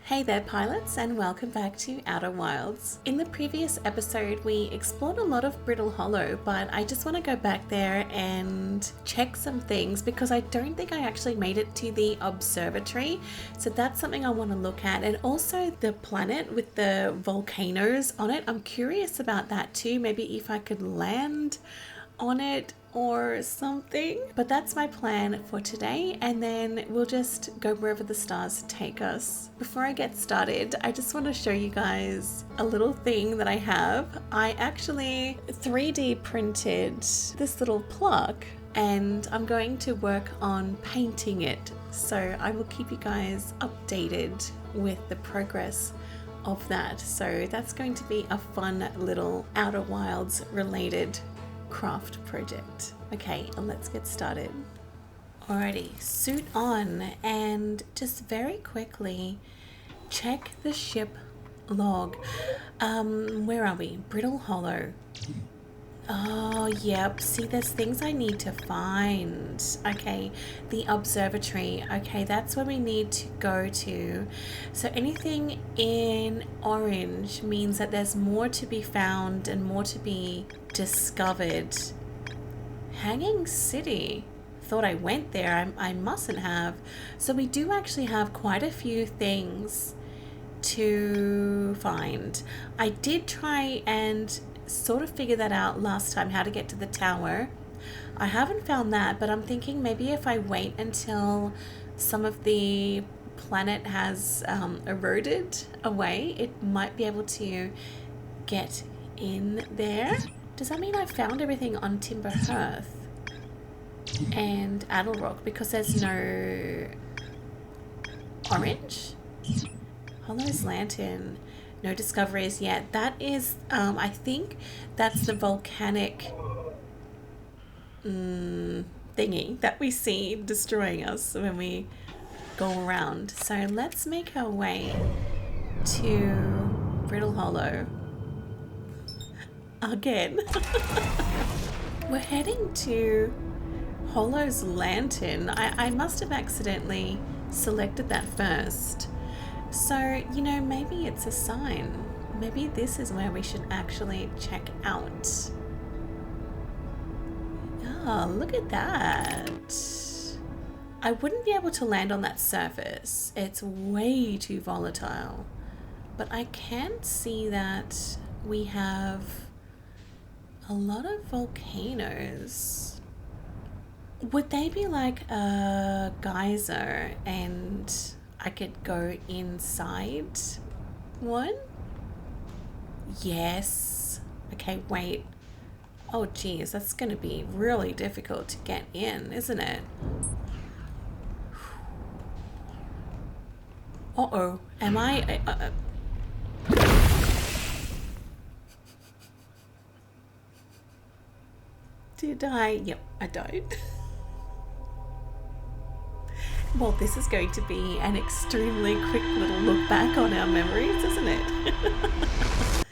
Hey there pilots, and welcome back to Outer Wilds. In the previous episode we explored a lot of Brittle Hollow, but I just want to go back there and check some things because I don't think I actually made it to the observatory, so that's something I want to look at. And also the planet with the volcanoes on it, I'm curious about that too. Maybe if I could land on it or something. But that's my plan for today, and then we'll just go wherever the stars take us. Before I get started, I just want to show you guys a little thing that I have. I actually 3D printed this little plaque and I'm going to work on painting it, so I will keep you guys updated with the progress of that. So that's going to be a fun little Outer Wilds related craft project. Okay, let's get started. Alrighty, suit on, and just very quickly check the ship log. Where are we? Brittle Hollow. Oh, yep. See, there's things I need to find. Okay, the observatory. Okay, that's where we need to go to. So anything in orange means that there's more to be found and more to be discovered. Hanging City. Thought I went there. I mustn't have. So we do actually have quite a few things to find. I did try and sort of figure that out last time, how to get to the tower. I haven't found that, but I'm thinking maybe if I wait until some of the planet has eroded away, it might be able to get in there. Does that mean I found everything on Timber Hearth and Addlerock because there's no orange? Hollow's Lantern. No discoveries yet. That is, I think that's the volcanic thingy that we see destroying us when we go around. So let's make our way to Brittle Hollow again. We're heading to Hollow's Lantern. I must have accidentally selected that first. So, you know, maybe it's a sign. Maybe this is where we should actually check out. Oh, look at that. I wouldn't be able to land on that surface. It's way too volatile. But I can see that we have a lot of volcanoes. Would they be like a geyser and I could go inside one? Yes. Okay, wait. Oh geez, that's gonna be really difficult to get in, isn't it? Uh-oh. Am I... Did I? Yep, I died. Well, this is going to be an extremely quick little look back on our memories, isn't it?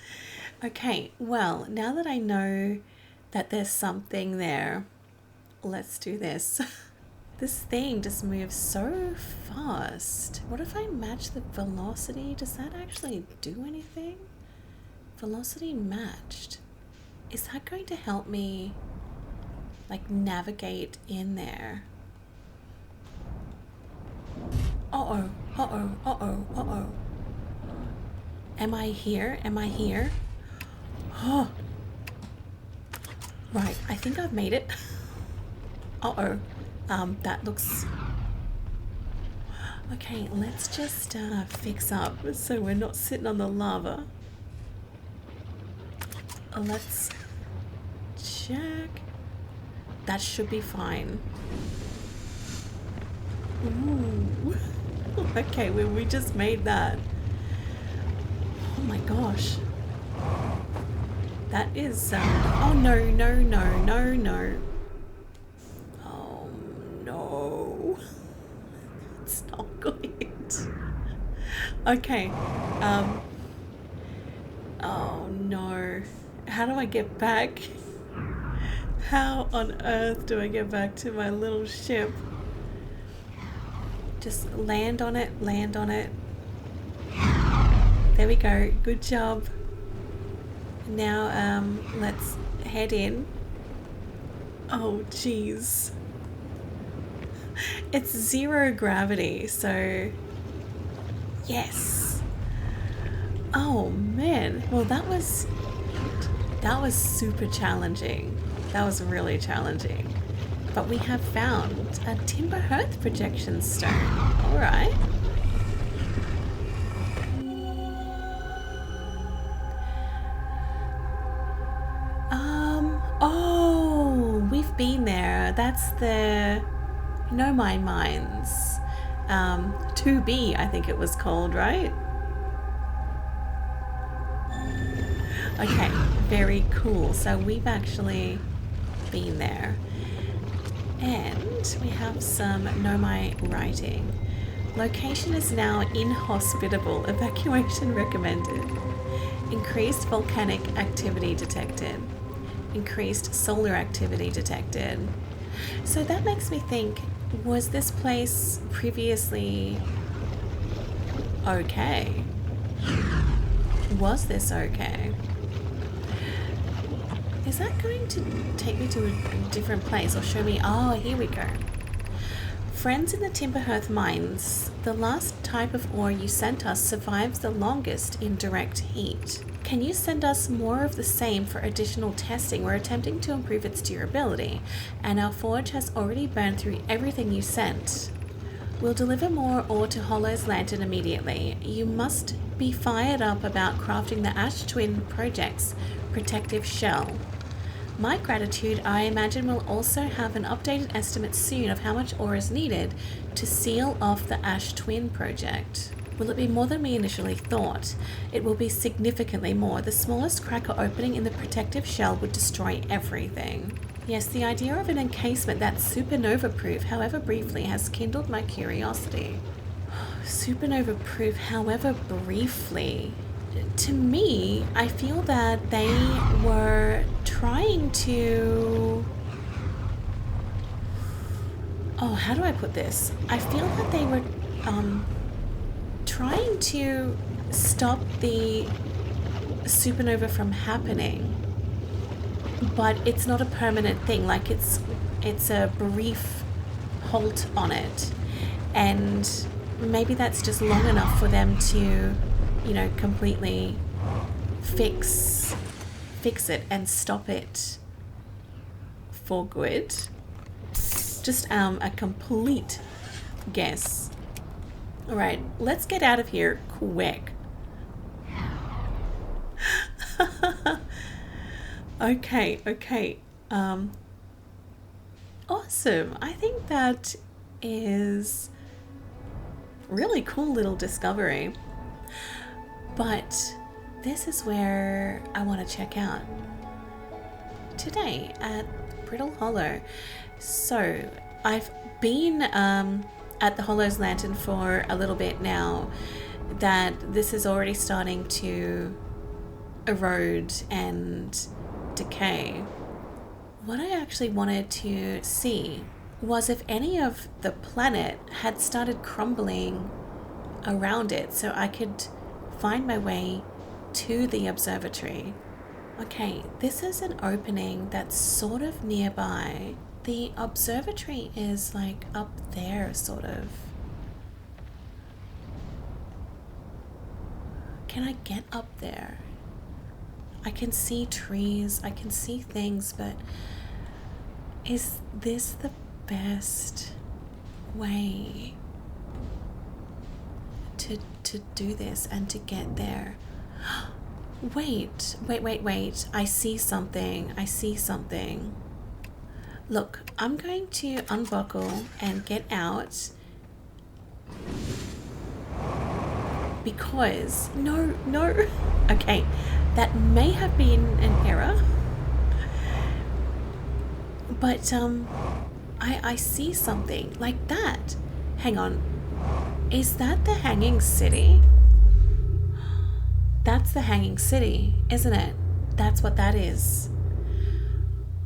Okay, well, now that I know that there's something there, let's do this. This thing just moves so fast. What if I match the velocity? Does that actually do anything? Velocity matched. Is that going to help me, like, navigate in there? Uh-oh, uh-oh, uh-oh, uh-oh. Am I here? Am I here? Oh. Right, I think I've made it. Uh-oh. That looks... Okay, let's just fix up so we're not sitting on the lava. Let's check. That should be fine. Ooh. Okay, well, we just made that. Oh my gosh. That is, oh no, no, no, no, no. Oh no. It's not good. Okay, oh no. How do I get back? How on earth do I get back to my little ship? Just land on it, land on it. There we go. Good job. Now, let's head in. Oh, jeez. It's 0 gravity, so yes. Oh man. Well, that was super challenging. That was really challenging. But we have found a timber hearth projection stone. All right. Oh, we've been there. That's the Know My Mines. 2B, I think it was called, right? Okay, very cool. So we've actually been there. And we have some Know My writing. Location is now inhospitable. Evacuation recommended. Increased volcanic activity detected. Increased solar activity detected. So that makes me think, was this place previously okay? Was this okay? Is that going to take me to a different place or show me? Oh, here we go. Friends in the Timber Hearth mines. The last type of ore you sent us survives the longest in direct heat. Can you send us more of the same for additional testing? We're attempting to improve its durability, and our forge has already burned through everything you sent. We'll deliver more ore to Hollow's Lantern immediately. You must be fired up about crafting the Ash Twin Project's protective shell. My gratitude, I imagine we'll also have an updated estimate soon of how much ore is needed to seal off the Ash Twin Project. Will it be more than we initially thought? It will be significantly more. The smallest crack or opening in the protective shell would destroy everything. Yes, the idea of an encasement that's supernova-proof, however briefly, has kindled my curiosity. Supernova-proof, however briefly. To me, I feel that they were trying to... Oh, how do I put this? I feel that they were trying to stop the supernova from happening, but it's not a permanent thing. Like it's a brief halt on it, and maybe that's just long enough for them to, you know, completely fix it and stop it for good. Just a complete guess. All right, let's get out of here quick. Okay. Awesome. I think that is really cool little discovery. But this is where I want to check out today at Brittle Hollow. So I've been at the Hollow's Lantern for a little bit now, that this is already starting to erode and decay. What I actually wanted to see was if any of the planet had started crumbling around it, so I could find my way to the observatory. Okay, this is an opening that's sort of nearby. The observatory is like up there, sort of. Can I get up there? I can see trees, I can see things, but is this the best way to do this and to get there? Wait. I see something. Look, I'm going to unbuckle and get out, because no. Okay, that may have been an error, but I see something like that. Hang on, is that the Hanging City? That's the Hanging City, isn't it? That's what that is,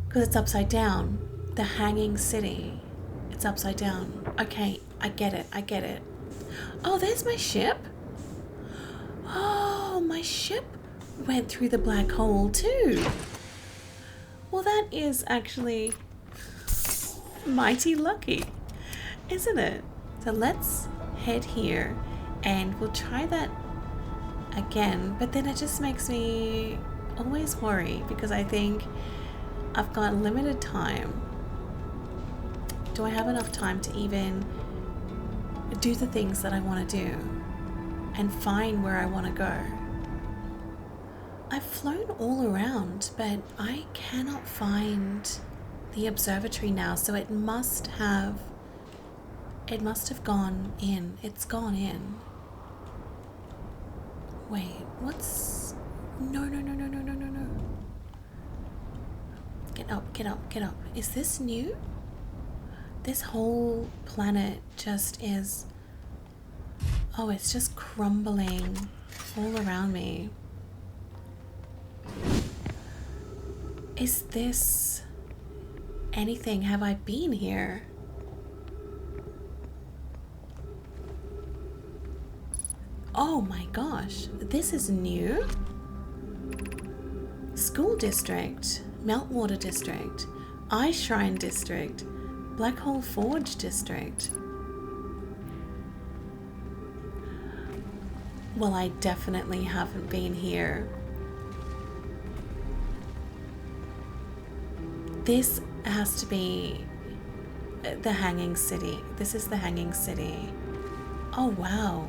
because it's upside down. The Hanging City, it's upside down. Okay, I get it. Oh, there's my ship. Oh, my ship went through the black hole too. Well, that is actually mighty lucky, isn't it? So let's head here and we'll try that again, but then it just makes me always worry because I think I've got limited time. Do I have enough time to even do the things that I want to do and find where I want to go? I've flown all around, but I cannot find the observatory now, so it must have gone in. It's gone in. Wait, what's... No. Get up. Is this new? This whole planet just is... Oh, it's just crumbling all around me. Is this anything? Have I been here? Oh my gosh, this is new. School district, Meltwater district, Ice Shrine district, Black Hole Forge district. Well, I definitely haven't been here. This has to be the Hanging City. This is the Hanging City. Oh wow.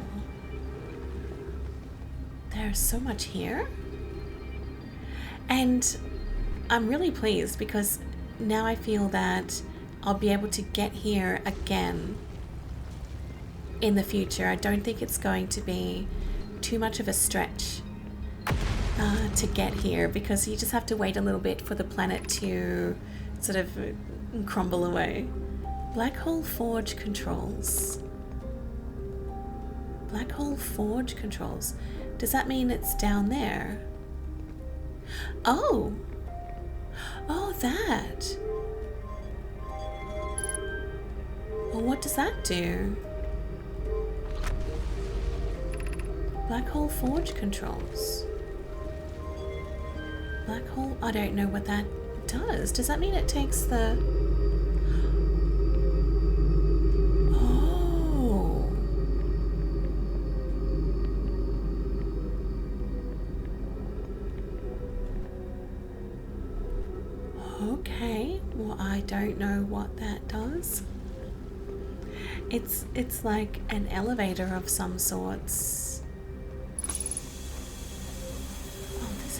There's so much here. And I'm really pleased because now I feel that I'll be able to get here again in the future. I don't think it's going to be too much of a stretch to get here because you just have to wait a little bit for the planet to sort of crumble away. Black Hole Forge controls. Black Hole Forge controls. Does that mean it's down there? Oh! Oh, that! Well, what does that do? Black Hole Forge controls. Black Hole... I don't know what that does. Does that mean it takes the... Oh! Okay. Well, I don't know what that does. It's like an elevator of some sorts.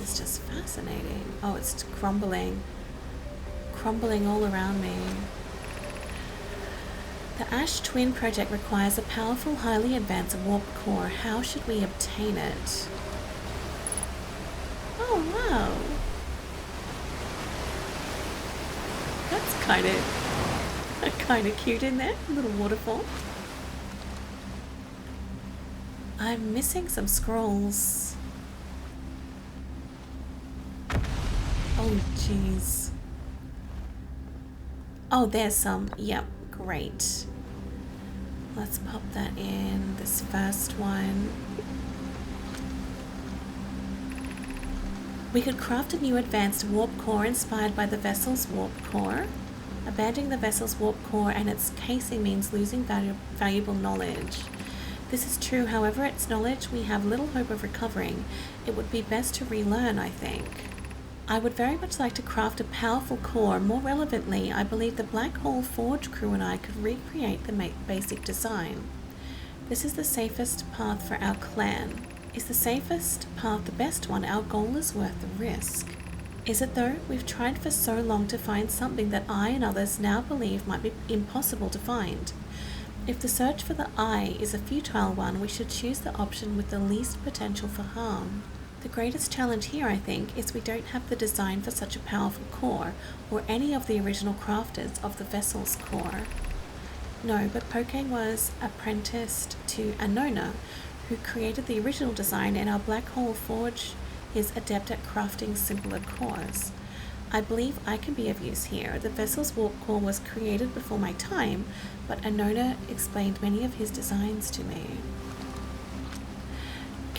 Is just fascinating. Oh, it's crumbling all around me. The Ash Twin project requires a powerful, highly advanced warp core. How should we obtain it? Oh wow, that's kind of cute in there. A little waterfall. I'm missing some scrolls. Oh, jeez. Oh, there's some. Yep, great. Let's pop that in. This first one. We could craft a new advanced warp core inspired by the vessel's warp core. Abandoning the vessel's warp core and its casing means losing valuable knowledge. This is true, however, its knowledge we have little hope of recovering. It would be best to relearn, I think. I would very much like to craft a powerful core. More relevantly, I believe the Black Hole Forge crew and I could recreate the basic design. This is the safest path for our clan. Is the safest path the best one? Our goal is worth the risk. Is it though? We've tried for so long to find something that I and others now believe might be impossible to find. If the search for the eye is a futile one, we should choose the option with the least potential for harm. The greatest challenge here, I think, is we don't have the design for such a powerful core, or any of the original crafters of the vessel's core. No, but Poke was apprenticed to Anona, who created the original design, and our Black Hole Forge is adept at crafting simpler cores. I believe I can be of use here. The vessel's warp core was created before my time, but Anona explained many of his designs to me.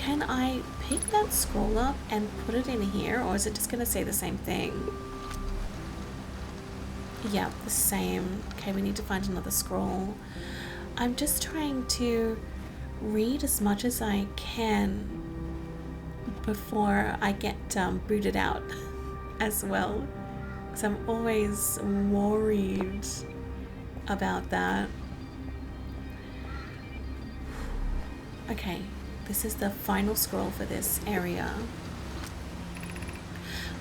Can I pick that scroll up and put it in here, or is it just going to say the same thing? Yeah, the same. Okay, we need to find another scroll. I'm just trying to read as much as I can before I get booted out as well, because I'm always worried about that. Okay, this is the final scroll for this area.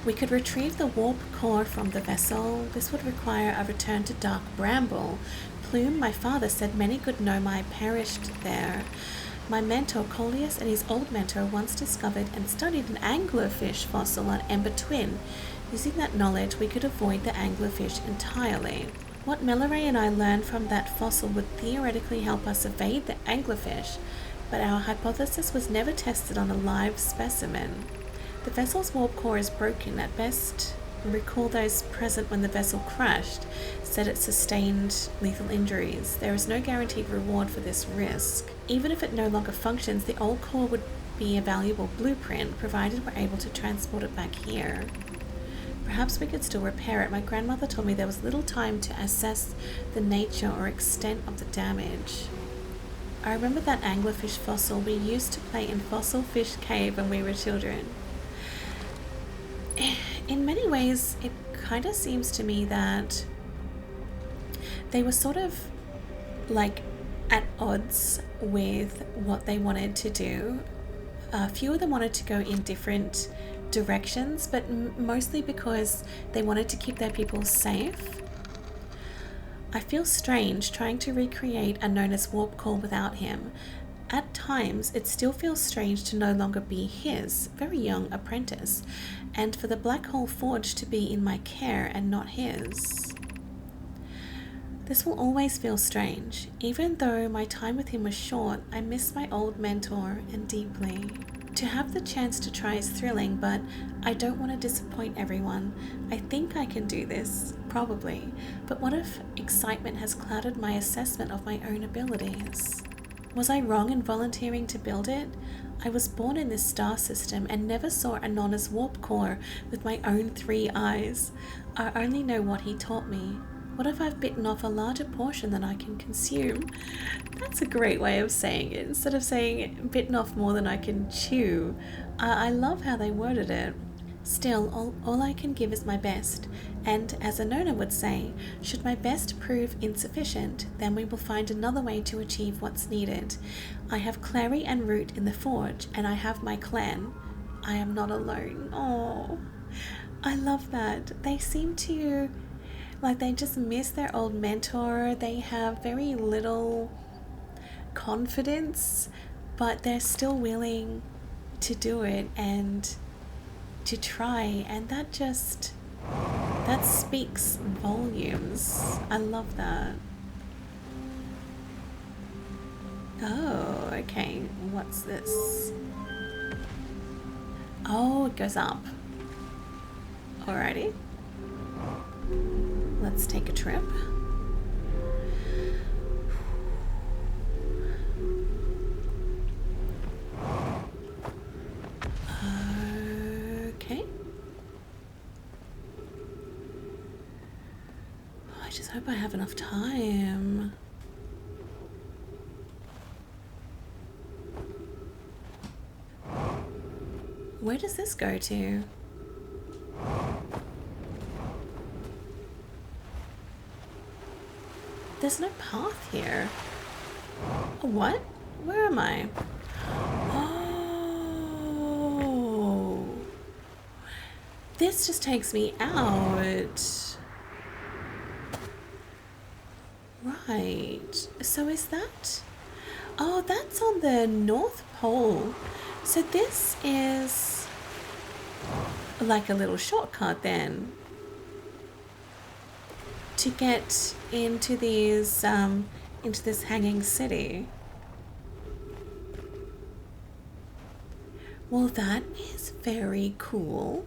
We could retrieve the warp core from the vessel. This would require a return to Dark Bramble. Plume, my father, said many good Nomai perished there. My mentor, Coleus, and his old mentor once discovered and studied an anglerfish fossil on Ember Twin. Using that knowledge, we could avoid the anglerfish entirely. What Milleray and I learned from that fossil would theoretically help us evade the anglerfish, but our hypothesis was never tested on a live specimen. The vessel's warp core is broken at best. Recall those present when the vessel crashed said it sustained lethal injuries. There is no guaranteed reward for this risk. Even if it no longer functions, the old core would be a valuable blueprint, provided we're able to transport it back here. Perhaps we could still repair it. My grandmother told me there was little time to assess the nature or extent of the damage. I remember that anglerfish fossil. We used to play in Fossil Fish Cave when we were children. In many ways, it kind of seems to me that they were sort of like at odds with what they wanted to do. A few of them wanted to go in different directions, but mostly because they wanted to keep their people safe. I feel strange trying to recreate a known as warp core without him. At times, it still feels strange to no longer be his very young apprentice, and for the black hole forge to be in my care and not his. This will always feel strange. Even though my time with him was short, I miss my old mentor and deeply. To have the chance to try is thrilling, but I don't want to disappoint everyone. I think I can do this, probably, but what if excitement has clouded my assessment of my own abilities? Was I wrong in volunteering to build it? I was born in this star system and never saw Anona's warp core with my own 3 eyes. I only know what he taught me. What if I've bitten off a larger portion than I can consume? That's a great way of saying it. Instead of saying bitten off more than I can chew. I love how they worded it. Still, all I can give is my best, and as Anona would say, should my best prove insufficient, then we will find another way to achieve what's needed. I have Clary and Root in the forge, and I have my clan. I am not alone. Oh, I love that. They seem to, like, they just miss their old mentor. They have very little confidence, but they're still willing to do it and to try, and that speaks volumes. I love that. Oh, okay, what's this? Oh, it goes up. Alrighty, let's take a trip. Okay. I just hope I have enough time. Where does this go to? There's no path here. What? Where am I? Oh. This just takes me out. Right. So is that... Oh, that's on the North Pole. So this is like a little shortcut then to get into these into this hanging city. Well, that is very cool.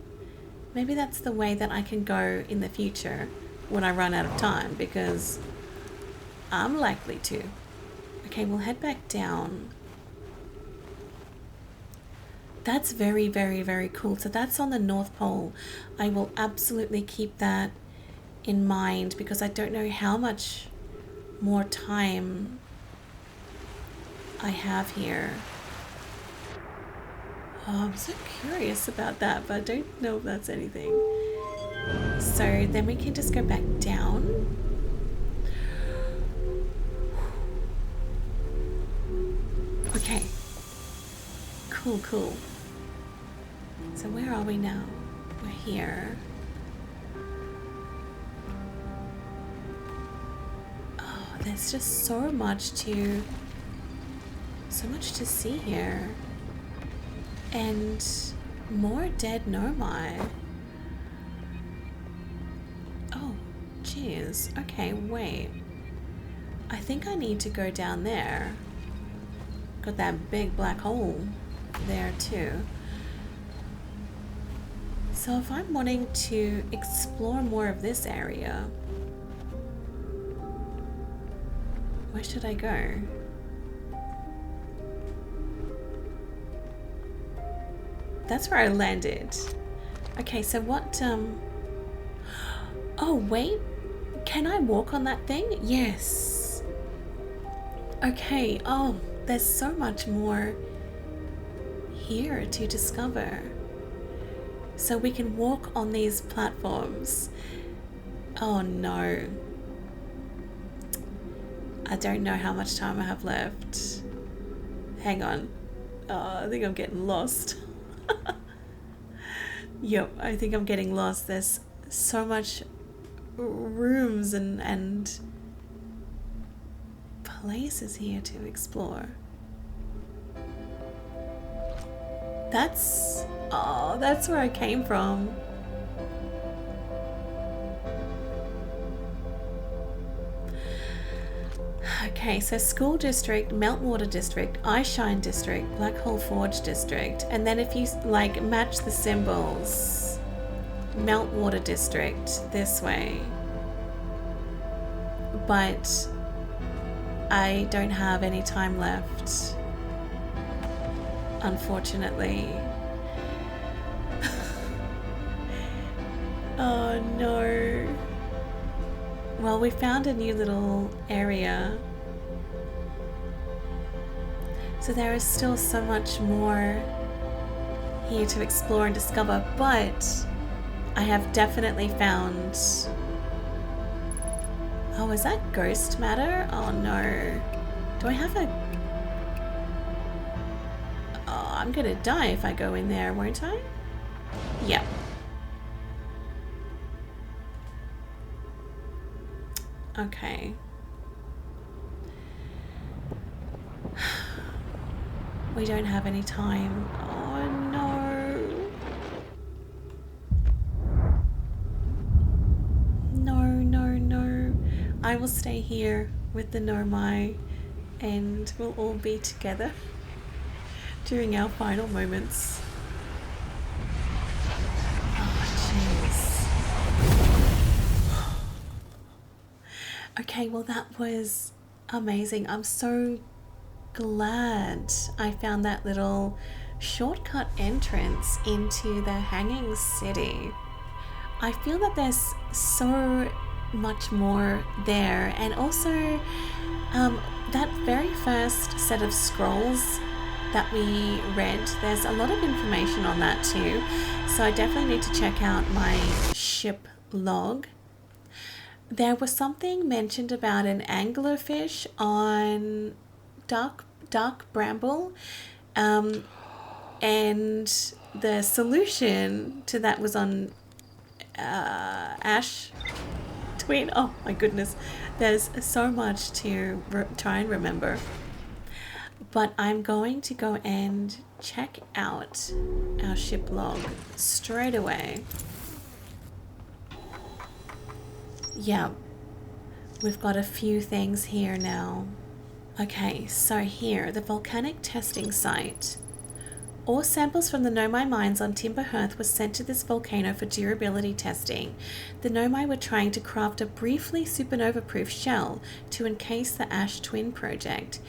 Maybe that's the way that I can go in the future when I run out of time, because I'm likely to. Okay, we'll head back down. That's very, very, very cool. So that's on the North Pole. I will absolutely keep that in mind because I don't know how much more time I have here. Oh, I'm so curious about that, but I don't know if that's anything. So then we can just go back down. Okay. Cool, cool. So where are we now? We're here. Oh, there's just so much to see here. And more dead Nomai. Oh, jeez. Okay, wait. I think I need to go down there. Got that big black hole there too. So if I'm wanting to explore more of this area, where should I go? That's where I landed. Okay, so what, oh wait, can I walk on that thing? Yes. Okay, oh, there's so much more here to discover. So we can walk on these platforms. Oh no. I don't know how much time I have left. Hang on. Oh, I think I'm getting lost. Yep, I think I'm getting lost. There's so much rooms and places here to explore. That's where I came from. Okay, so School District, Meltwater District, Eyeshine District, Black Hole Forge District, and then if you like match the symbols, Meltwater District this way. But I don't have any time left, unfortunately. Oh no. Well, we found a new little area. So there is still so much more here to explore and discover, but I have definitely found... Oh, is that ghost matter? Oh no. Do I have a... Oh, I'm gonna die if I go in there, won't I? Yep. Okay. We don't have any time. Oh no. No. I will stay here with the Nomai and we'll all be together during our final moments. Oh, jeez. Okay, well that was amazing. I'm so glad I found that little shortcut entrance into the Hanging City. I feel that there's so much more there, and also that very first set of scrolls that we read, there's a lot of information on that too, so I definitely need to check out my ship log. There was something mentioned about an anglerfish on Dark Bramble, and the solution to that was on Ash Twin. Oh my goodness, there's so much to try and remember, but I'm going to go and check out our ship log straight away. Yeah, we've got a few things here now. Okay, so here, the volcanic testing site Ore samples from the Nomai mines on Timber Hearth were sent to this volcano for durability testing. The Nomai were trying to craft a briefly supernova-proof shell to encase the Ash Twin project.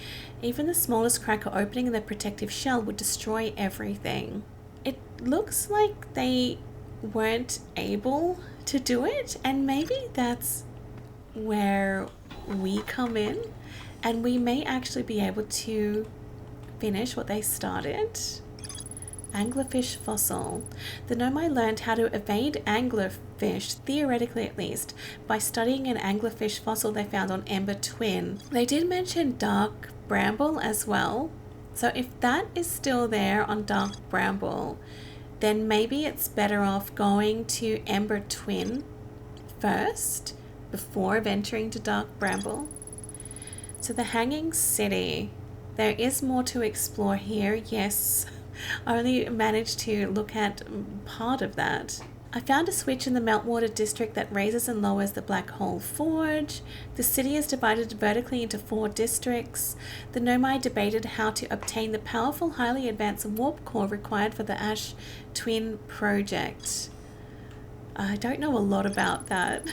Even the smallest crack or opening in the protective shell would destroy everything. It looks like they weren't able to do it, and maybe that's where we come in, and we may actually be able to finish what they started. Anglerfish fossil. The Nomai learned how to evade anglerfish, theoretically at least, by studying an anglerfish fossil they found on Ember Twin. They did mention Dark Bramble as well, so if that is still there on Dark Bramble, then maybe it's better off going to Ember Twin first before venturing to Dark Bramble. So the Hanging City, there is more to explore here, yes. I only managed to look at part of that. I found a switch in the Meltwater district that raises and lowers the Black Hole Forge. The city is divided vertically into 4 districts. The Nomai debated how to obtain the powerful, highly advanced warp core required for the Ash Twin project. I don't know a lot about that.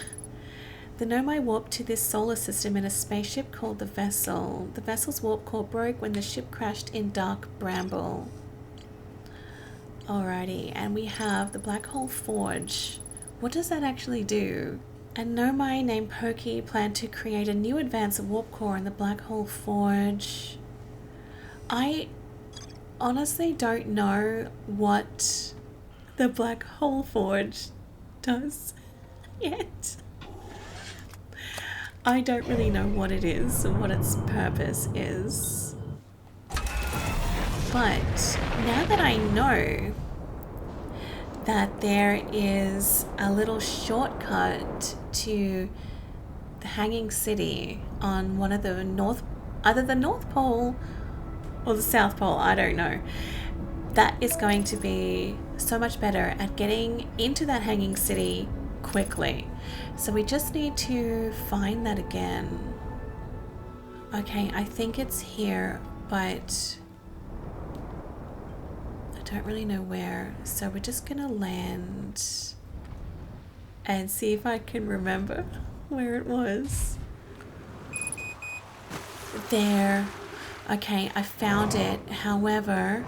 The Nomai warped to this solar system in a spaceship called the Vessel. The vessel's warp core broke when the ship crashed in Dark Bramble. Alrighty, and we have the Black Hole Forge. What does that actually do? A Nomai named Pokey planned to create a new advanced warp core in the Black Hole Forge. I honestly don't know what the Black Hole Forge does yet. I don't really know what it is and what its purpose is. But now that I know that there is a little shortcut to the Hanging City on one of the either the North Pole or the South Pole, I don't know, that is going to be so much better at getting into that Hanging City quickly. So we just need to find that again. Okay, I think it's here, but I don't really know where. So we're just gonna land and see if I can remember where it was. There. Okay, I found it. However,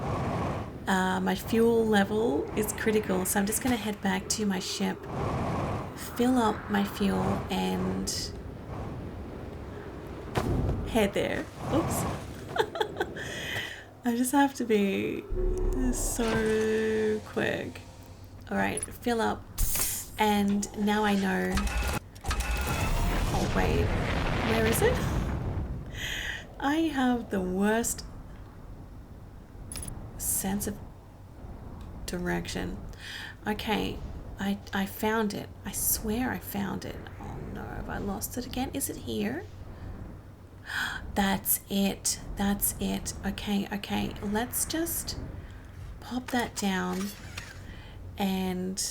my fuel level is critical, so I'm just gonna head back to my ship, fill up my fuel, and head there. Oops. I just have to be so quick. Alright, fill up. And now I know. Oh wait, where is it? I have the worst sense of direction. Okay, I found it. I swear I found it. Oh no, have I lost it again? Is it here? That's it. That's it. Okay. Let's just pop that down and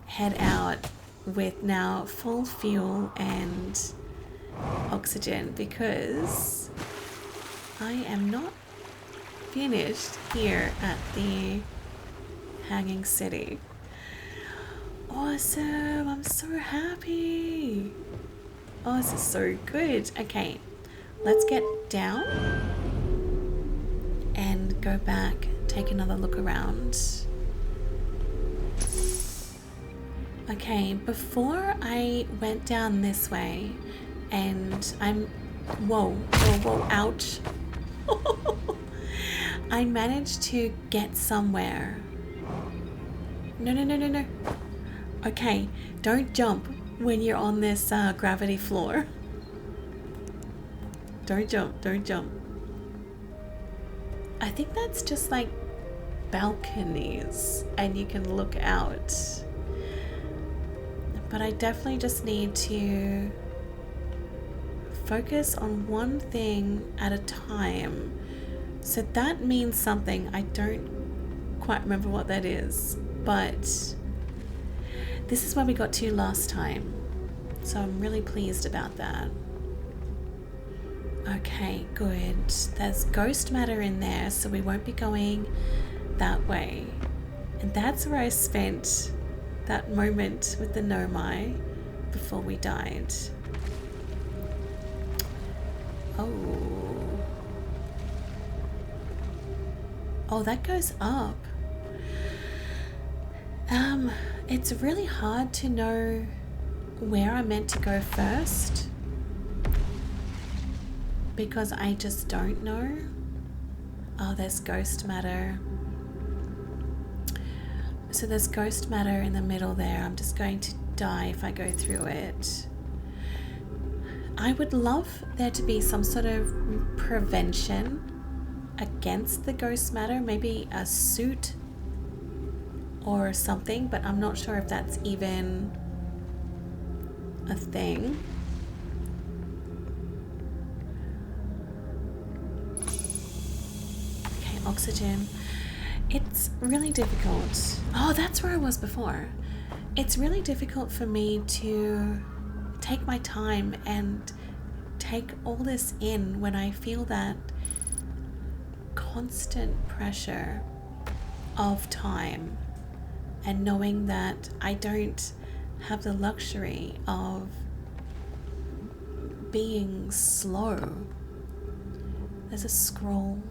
head out with now full fuel and oxygen, because I am not finished here at the Hanging City. Awesome. I'm so happy. Oh, this is so good. Okay. Let's get down and go back, take another look around. Okay, before I went down this way, and whoa, ouch. I managed to get somewhere. No. Okay, don't jump when you're on this gravity floor. Don't jump. I think that's just like balconies and you can look out. But I definitely just need to focus on one thing at a time. So that means something. I don't quite remember what that is, but this is where we got to last time. So I'm really pleased about that. Okay, good. There's ghost matter in there, so we won't be going that way. And that's where I spent that moment with the Nomai before we died. Oh, that goes up. It's really hard to know where I'm meant to go first because I just don't know. Oh, there's ghost matter. So there's ghost matter in the middle there. I'm just going to die if I go through it. I would love there to be some sort of prevention against the ghost matter, maybe a suit or something, but I'm not sure if that's even a thing. Okay, oxygen. It's really difficult. Oh, that's where I was before. It's really difficult for me to take my time and take all this in when I feel that constant pressure of time and knowing that I don't have the luxury of being slow. There's a scroll.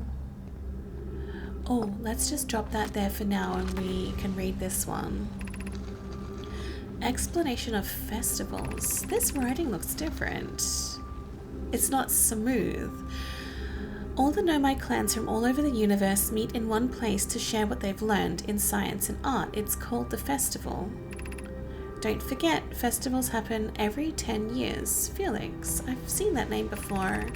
Oh, let's just drop that there for now and we can read this one. Explanation of festivals. This writing looks different. It's not smooth. All the Nomai clans from all over the universe meet in one place to share what they've learned in science and art. It's called the festival. Don't forget, festivals happen every 10 years. Felix, I've seen that name before.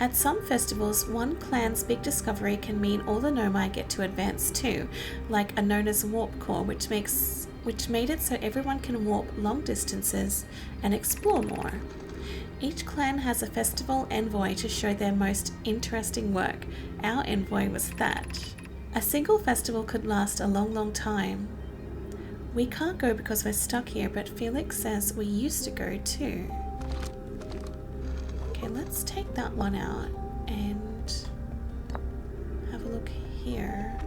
At some festivals, one clan's big discovery can mean all the Nomai get to advance too, like a known as warp core, which made it so everyone can warp long distances and explore more. Each clan has a festival envoy to show their most interesting work. Our envoy was Thatch. A single festival could last a long, long time. We can't go because we're stuck here, but Felix says we used to go too. Okay, let's take that one out and have a look here.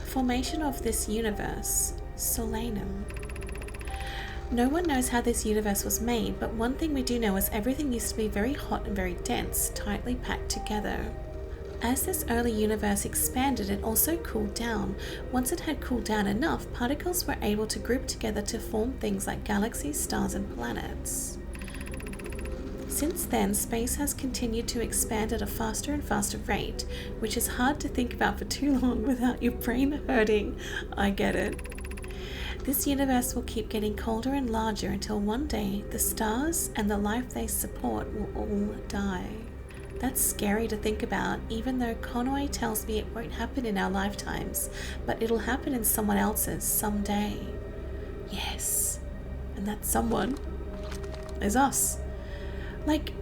Formation of this universe, Solanum. No one knows how this universe was made, but one thing we do know is everything used to be very hot and very dense, tightly packed together. As this early universe expanded, it also cooled down. Once it had cooled down enough, particles were able to group together to form things like galaxies, stars, and planets. Since then, space has continued to expand at a faster and faster rate, which is hard to think about for too long without your brain hurting. I get it. This universe will keep getting colder and larger until one day the stars and the life they support will all die. That's scary to think about, even though Conway tells me it won't happen in our lifetimes, but it'll happen in someone else's someday. Yes, and that someone is us. Like,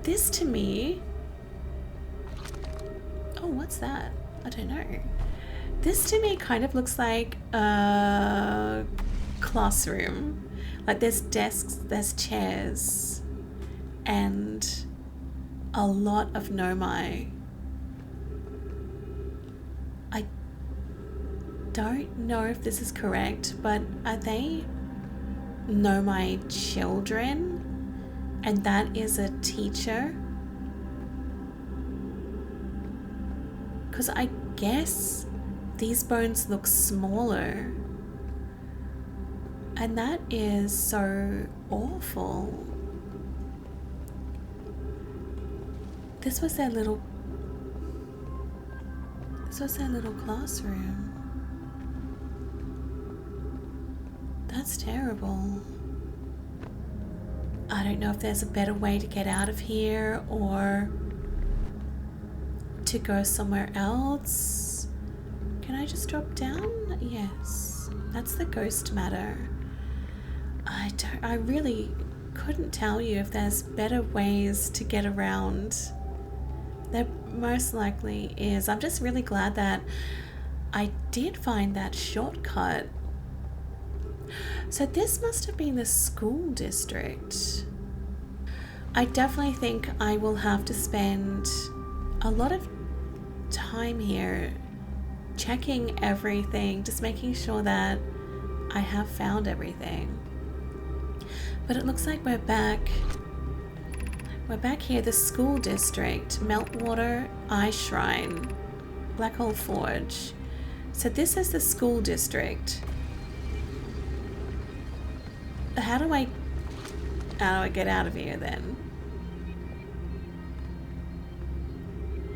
this to me... Oh, what's that? I don't know. This to me kind of looks like a classroom. Like there's desks, there's chairs, and a lot of Nomai. I don't know if this is correct, but are they Nomai children? And that is a teacher? Because I guess these bones look smaller, and that is so awful. This was their little classroom. That's terrible. I don't know if there's a better way to get out of here or to go somewhere else. Can I just drop down? Yes. That's the ghost matter. I really couldn't tell you if there's better ways to get around. There most likely is. I'm just really glad that I did find that shortcut. So this must have been the school district. I definitely think I will have to spend a lot of time here checking everything, just making sure that I have found everything. But it looks like we're back here, the school district, Meltwater, Eye Shrine, Black Hole Forge. So this is the school district. How do I get out of here then?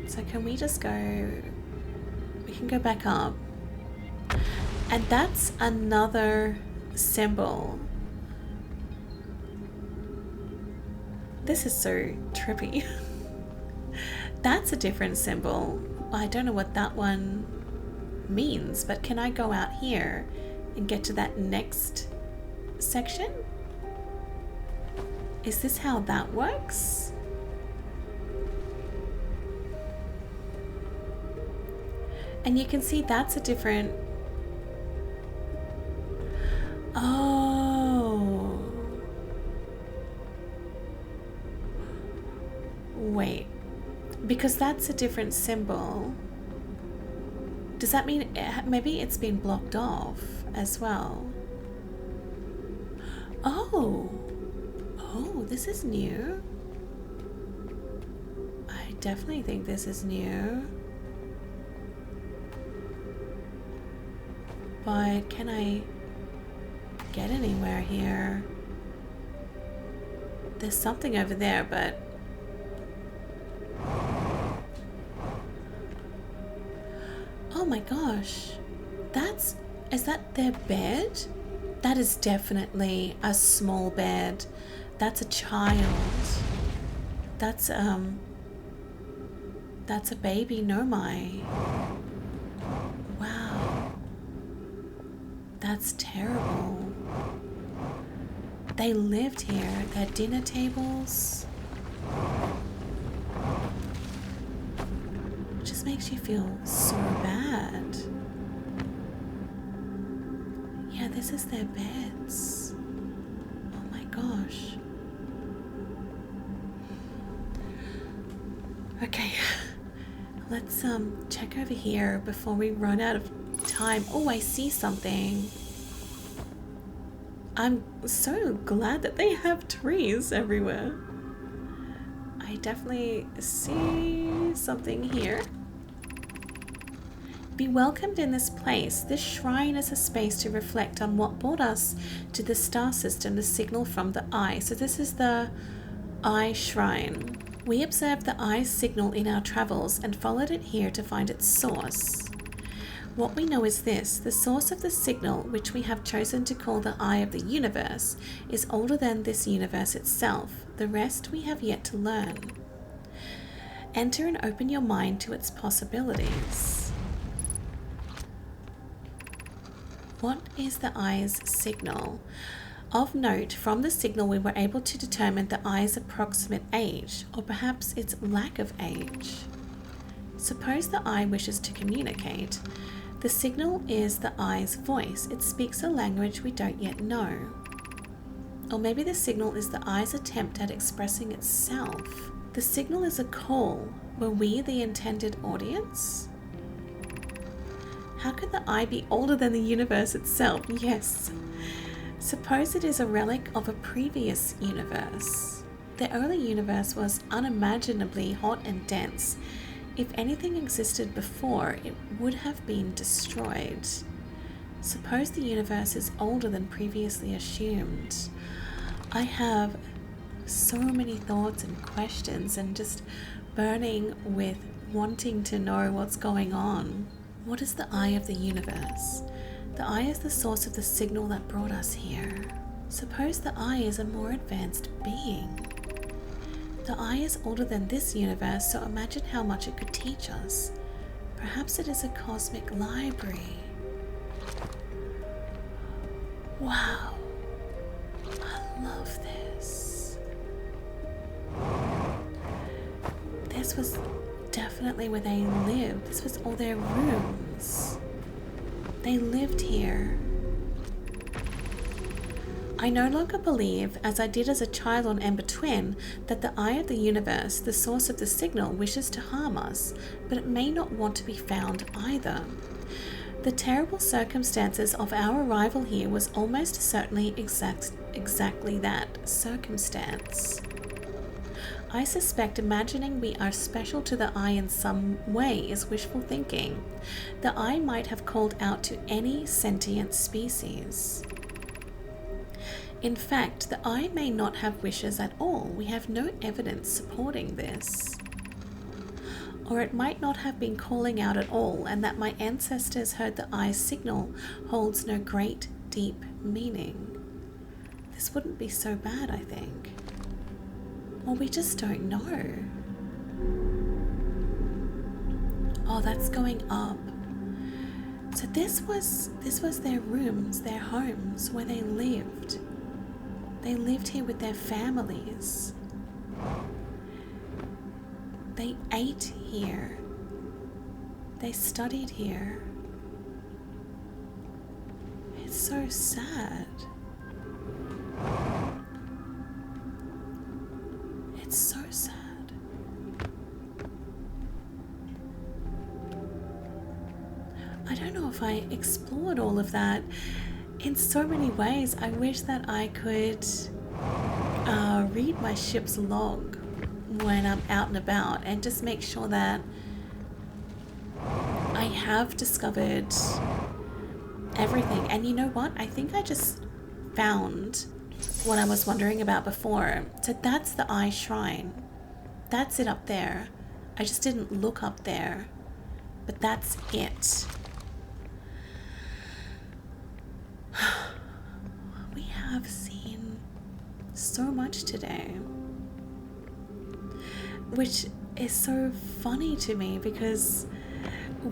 So can we just go, we can go back up. And that's another symbol. This is so trippy. That's a different symbol. I don't know what that one means, but can I go out here and get to that next section? Is this how that works? And you can see that's a different... Oh. Wait. Because that's a different symbol. Does that mean maybe it's been blocked off as well? Oh. Oh, this is new. I definitely think this is new. But can I get anywhere here? There's something over there, but... Oh my gosh. Is that their bed? That is definitely a small bed. That's a child. That's a baby Nomai. Wow. That's terrible. They lived here. Their dinner tables. It just makes you feel so bad. Yeah, this is their beds. Oh my gosh. Okay, let's check over here before we run out of time. Oh, I see something. I'm so glad that they have trees everywhere. I definitely see something here. Be welcomed in this place. This shrine is a space to reflect on what brought us to the star system, the signal from the eye. So this is the eye shrine. We observed the eye's signal in our travels and followed it here to find its source. What we know is this: the source of the signal, which we have chosen to call the eye of the universe, is older than this universe itself. The rest we have yet to learn. Enter and open your mind to its possibilities. What is the eye's signal? Of note, from the signal we were able to determine the eye's approximate age, or perhaps its lack of age. Suppose the eye wishes to communicate. The signal is the eye's voice. It speaks a language we don't yet know. Or maybe the signal is the eye's attempt at expressing itself. The signal is a call. Were we the intended audience? How could the eye be older than the universe itself? Yes. Suppose it is a relic of a previous universe. The early universe was unimaginably hot and dense. If anything existed before, it would have been destroyed. Suppose the universe is older than previously assumed. I have so many thoughts and questions and just burning with wanting to know what's going on. What is the eye of the universe? The eye is the source of the signal that brought us here. Suppose the eye is a more advanced being. The eye is older than this universe, so imagine how much it could teach us. Perhaps it is a cosmic library. Wow. I love this. This was definitely where they lived. This was all their rooms. They lived here. I no longer believe, as I did as a child on Ember Twin, that the eye of the universe, the source of the signal, wishes to harm us, but it may not want to be found either. The terrible circumstances of our arrival here was almost certainly exactly that, circumstance. I suspect imagining we are special to the eye in some way is wishful thinking. The eye might have called out to any sentient species. In fact, the eye may not have wishes at all. We have no evidence supporting this. Or it might not have been calling out at all, and that my ancestors heard the eye's signal holds no great, deep meaning. This wouldn't be so bad, I think. Well, we just don't know. Oh, that's going up. So this was their rooms, their homes, where they lived. They lived here with their families. They ate here. They studied here. It's so sad. It's so sad. I don't know if I explored all of that in so many ways. I wish that I could read my ship's log when I'm out and about and just make sure that I have discovered everything. And you know what? I think I just found what I was wondering about before. So that's the eye shrine. That's it up there. I just didn't look up there, but that's it. We have seen so much today, which is so funny to me because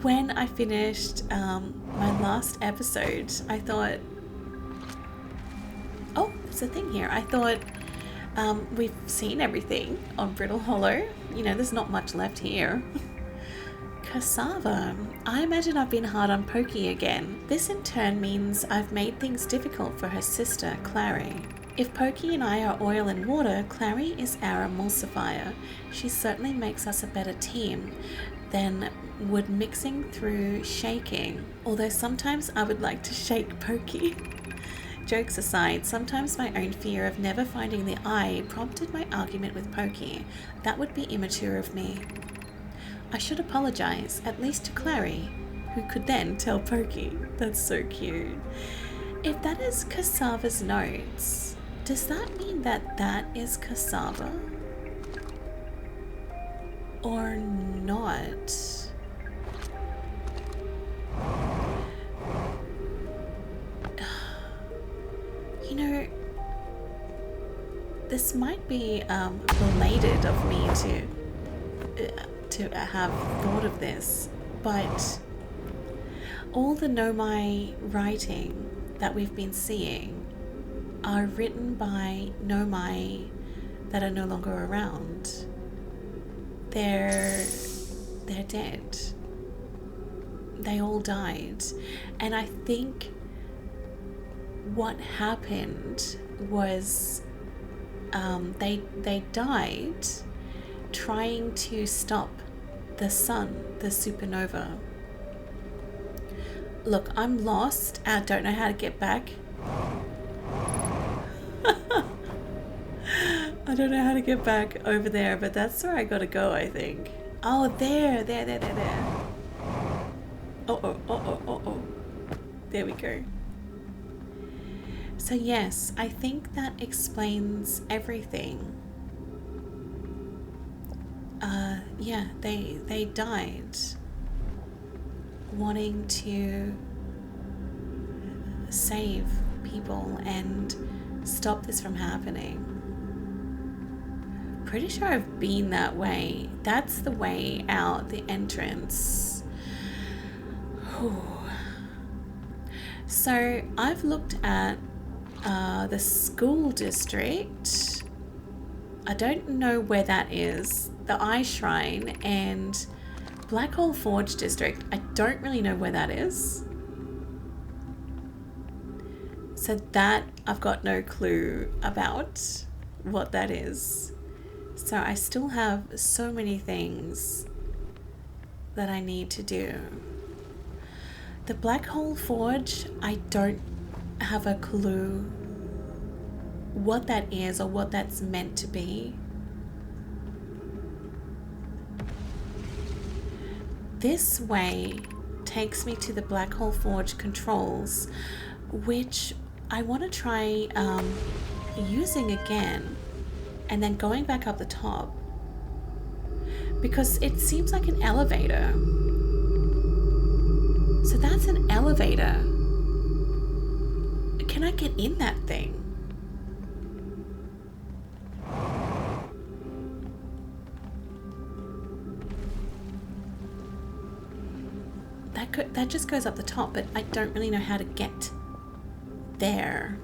when I finished my last episode, I thought, oh, there's a thing here. I thought we've seen everything on Brittle Hollow. You know, there's not much left here. Cassava. I imagine I've been hard on Pokey again. This in turn means I've made things difficult for her sister, Clary. If Pokey and I are oil and water, Clary is our emulsifier. She certainly makes us a better team than would mixing through shaking, although sometimes I would like to shake Pokey. Jokes aside, sometimes my own fear of never finding the eye prompted my argument with Pokey. That would be immature of me. I should apologize, at least to Clary, who could then tell Pokey. That's so cute. If that is Cassava's notes, does that mean that that is Cassava? Or not? You know, this might be belated of me to have thought of this, but all the Nomai writing that we've been seeing are written by Nomai that are no longer around. They're dead. They all died. And I think what happened was they died trying to stop the sun, the supernova. Look, I'm lost. I don't know how to get back. I don't know how to get back over there, but that's where I gotta go, I think. Oh, there. Oh. There we go. So yes, I think that explains everything. Yeah, they died wanting to save people and stop this from happening. Pretty sure I've been that way. That's the way out, the entrance. Whew. So I've looked at the school district. I don't know where that is. The Eye Shrine and Black Hole Forge district. I don't really know where that is. So that I've got no clue about what that is. So I still have so many things that I need to do. The Black Hole Forge, I don't have a clue what that is or what that's meant to be. This way takes me to the Black Hole Forge controls, which I want to try using again and then going back up the top, because it seems like an elevator. So that's an elevator. Can I get in that thing? That just goes up the top, but I don't really know how to get there.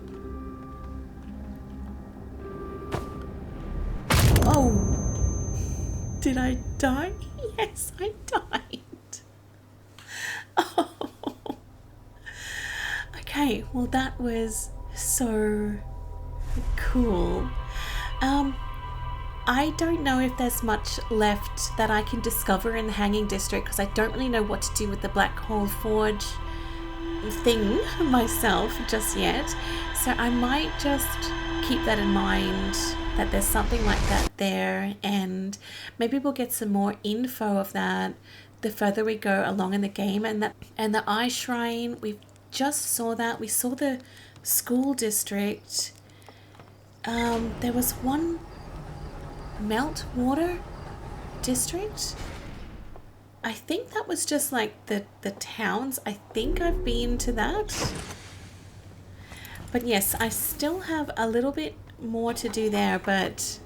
Oh, did I die? Yes, I died. Oh. Okay, well that was so cool. I don't know if there's much left that I can discover in the Hanging District, because I don't really know what to do with the Black Hole Forge thing myself just yet. So I might just keep that in mind, that there's something like that there, and maybe we'll get some more info of that the further we go along in the game. And the Eye Shrine, we just saw that. We saw the school district. There was one Meltwater district. I think that was just like the towns. I think I've been to that. But yes, I still have a little bit more to do there, but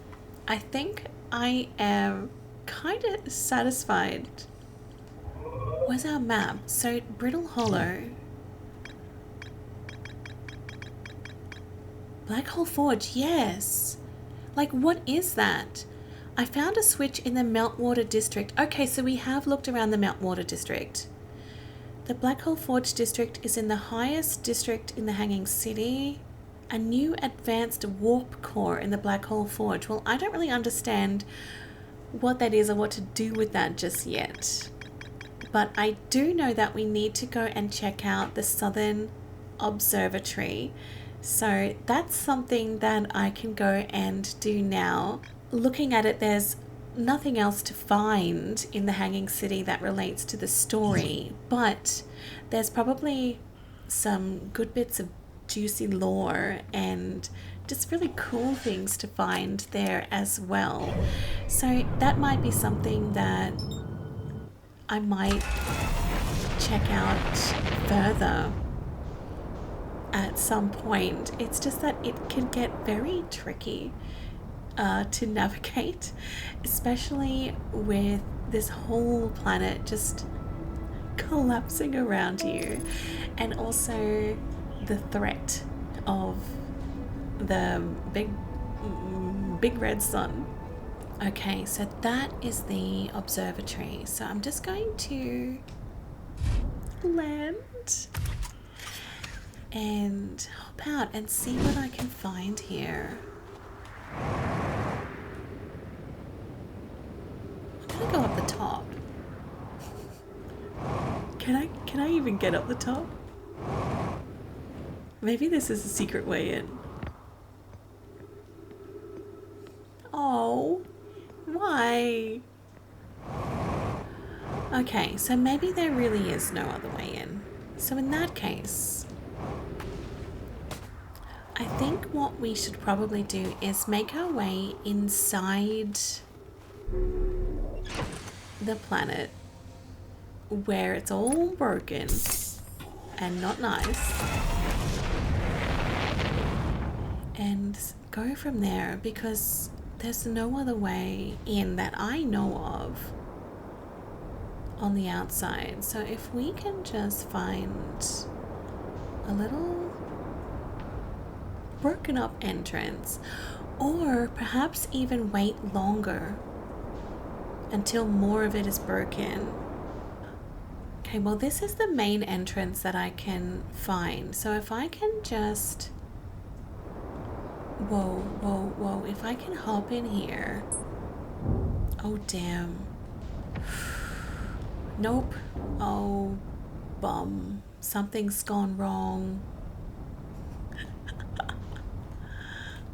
I think I am kind of satisfied. Where's our map? So Brittle Hollow, Black Hole Forge, yes. Like, what is that? I found a switch in the Meltwater district. Okay, so we have looked around the Meltwater district. The Black Hole Forge district is in the highest district in the Hanging City. A new advanced warp core in the Black Hole Forge. Well, I don't really understand what that is or what to do with that just yet. But I do know that we need to go and check out the Southern Observatory. So that's something that I can go and do now. Looking at it, there's nothing else to find in the Hanging City that relates to the story, but there's probably some good bits of juicy lore and just really cool things to find there as well. So that might be something that I might check out further at some point. It's just that it can get very tricky to navigate, especially with this whole planet just collapsing around you, and also the threat of the big red sun. Okay, so that is the observatory. So I'm just going to land and hop out and see what I can find here. I'm gonna go up the top. Can I even get up the top? Maybe this is a secret way in. Oh, why? Okay, so maybe there really is no other way in. So in that case, I think what we should probably do is make our way inside the planet where it's all broken and not nice, and go from there, because there's no other way in that I know of on the outside. So if we can just find a little broken up entrance, or perhaps even wait longer until more of it is broken. Okay, well this is the main entrance that I can find. So if I can just... Whoa, whoa, whoa. If I can hop in here... Oh, damn. Nope. Oh, bum. Something's gone wrong.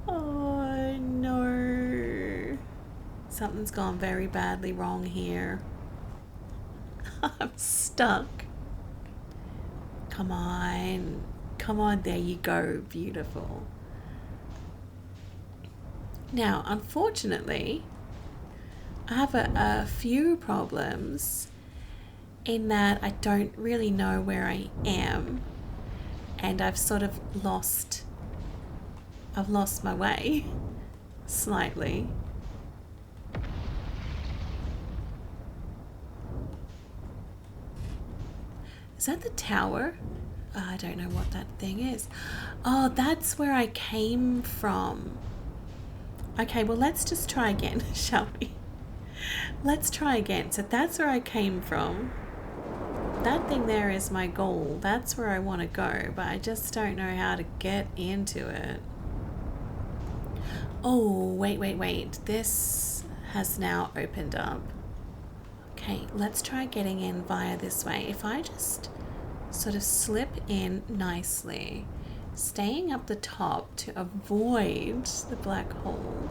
Oh, no. Something's gone very badly wrong here. I'm stuck. Come on. Come on, there you go. Beautiful. Now, unfortunately, I have a few problems in that I don't really know where I am, and I've sort of lost my way slightly. Is that the tower? I don't know what that thing is. Oh, that's where I came from. Okay, well, let's just try again, shall we? Let's try again. So that's where I came from. That thing there is my goal. That's where I want to go, but I just don't know how to get into it. Oh, wait. This has now opened up. Okay, let's try getting in via this way. If I just sort of slip in nicely, staying up the top to avoid the black hole.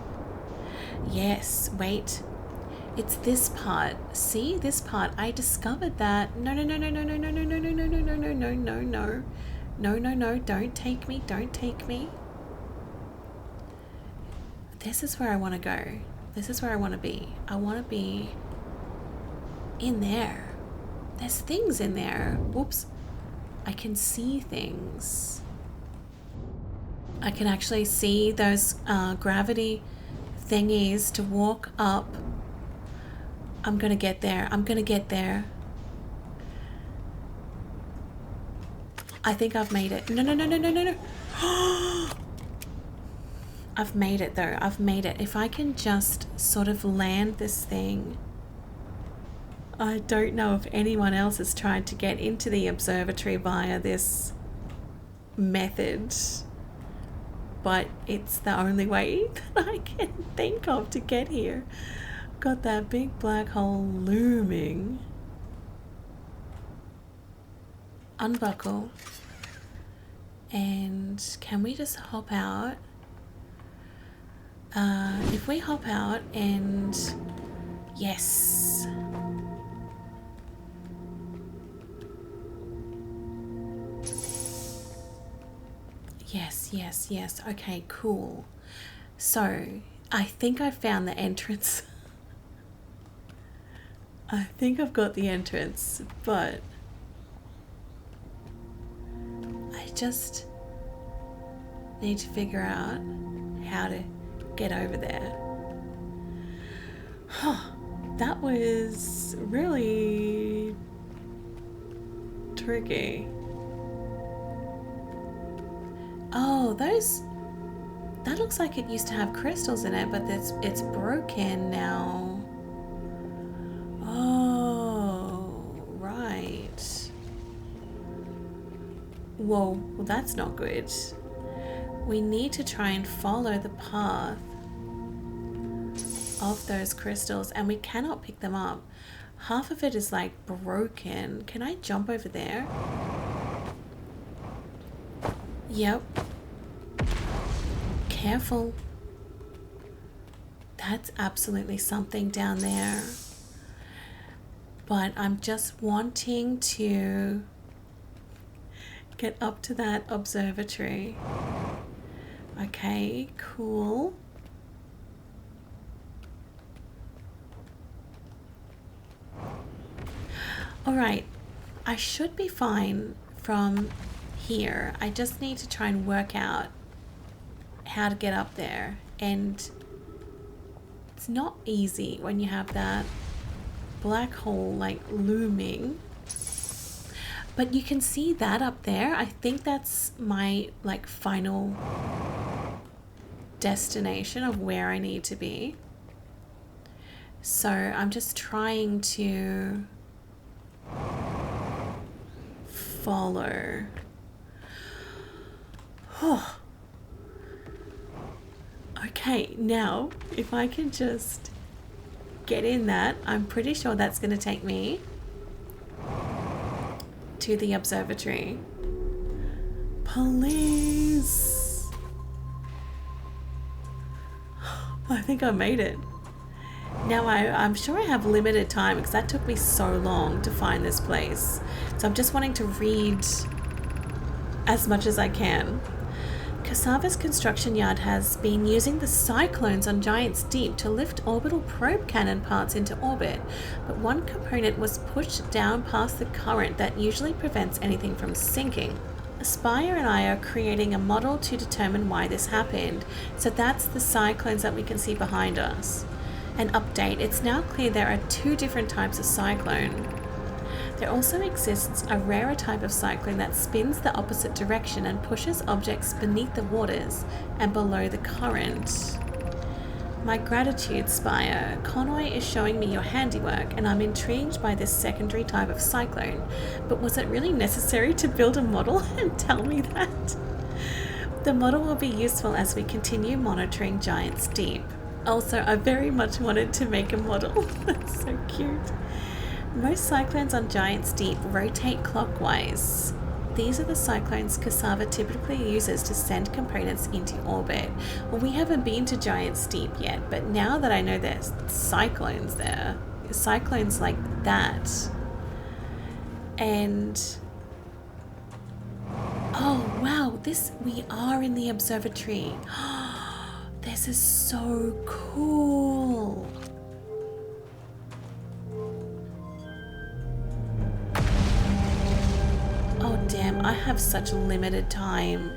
Yes, wait. It's this part. See, this part. I discovered that. No. Don't take me. Don't take me. This is where I want to go. This is where I want to be. I want to be in there. There's things in there. Whoops. I can see things. I can actually see those gravity thingies to walk up. I'm gonna get there. I'm gonna get there. I think I've made it. No. I've made it though. I've made it. If I can just sort of land this thing. I don't know if anyone else has tried to get into the observatory via this method, but it's the only way that I can think of to get here. Got that big black hole looming. Unbuckle. And can we just hop out? If we hop out and... Yes. Yes. Okay, cool. So, I think I found the entrance. I think I've got the entrance, but I just need to figure out how to get over there. That was really tricky. Oh, that looks like it used to have crystals in it, but it's broken now. Oh, right. Whoa, well that's not good. We need to try and follow the path of those crystals, and we cannot pick them up. Half of it is like broken. Can I jump over there? Yep. Careful. That's absolutely something down there. But I'm just wanting to get up to that observatory. Okay, cool. All right, I should be fine from here. I just need to try and work out how to get up there, and it's not easy when you have that black hole like looming. But you can see that up there. I think that's my like final destination of where I need to be. So I'm just trying to follow. Oh. Okay, now if I can just get in that, I'm pretty sure that's going to take me to the observatory. Police! I think I made it. Now I'm sure I have limited time because that took me so long to find this place. So I'm just wanting to read as much as I can. Cassava's construction yard has been using the cyclones on Giant's Deep to lift orbital probe cannon parts into orbit, but one component was pushed down past the current that usually prevents anything from sinking. Aspire and I are creating a model to determine why this happened, so that's the cyclones that we can see behind us. An update, it's now clear there are 2 different types of cyclone. There also exists a rarer type of cyclone that spins the opposite direction and pushes objects beneath the waters and below the current. My gratitude, Spire. Conway is showing me your handiwork and I'm intrigued by this secondary type of cyclone, but was it really necessary to build a model and tell me that? The model will be useful as we continue monitoring Giant's Deep. Also, I very much wanted to make a model. That's so cute. Most cyclones on Giant's Deep rotate clockwise. These are the cyclones Cassava typically uses to send components into orbit. Well, we haven't been to Giant's Deep yet, but now that I know there's cyclones there, cyclones like that, and oh wow, we are in the observatory. This is so cool. Oh damn, I have such limited time.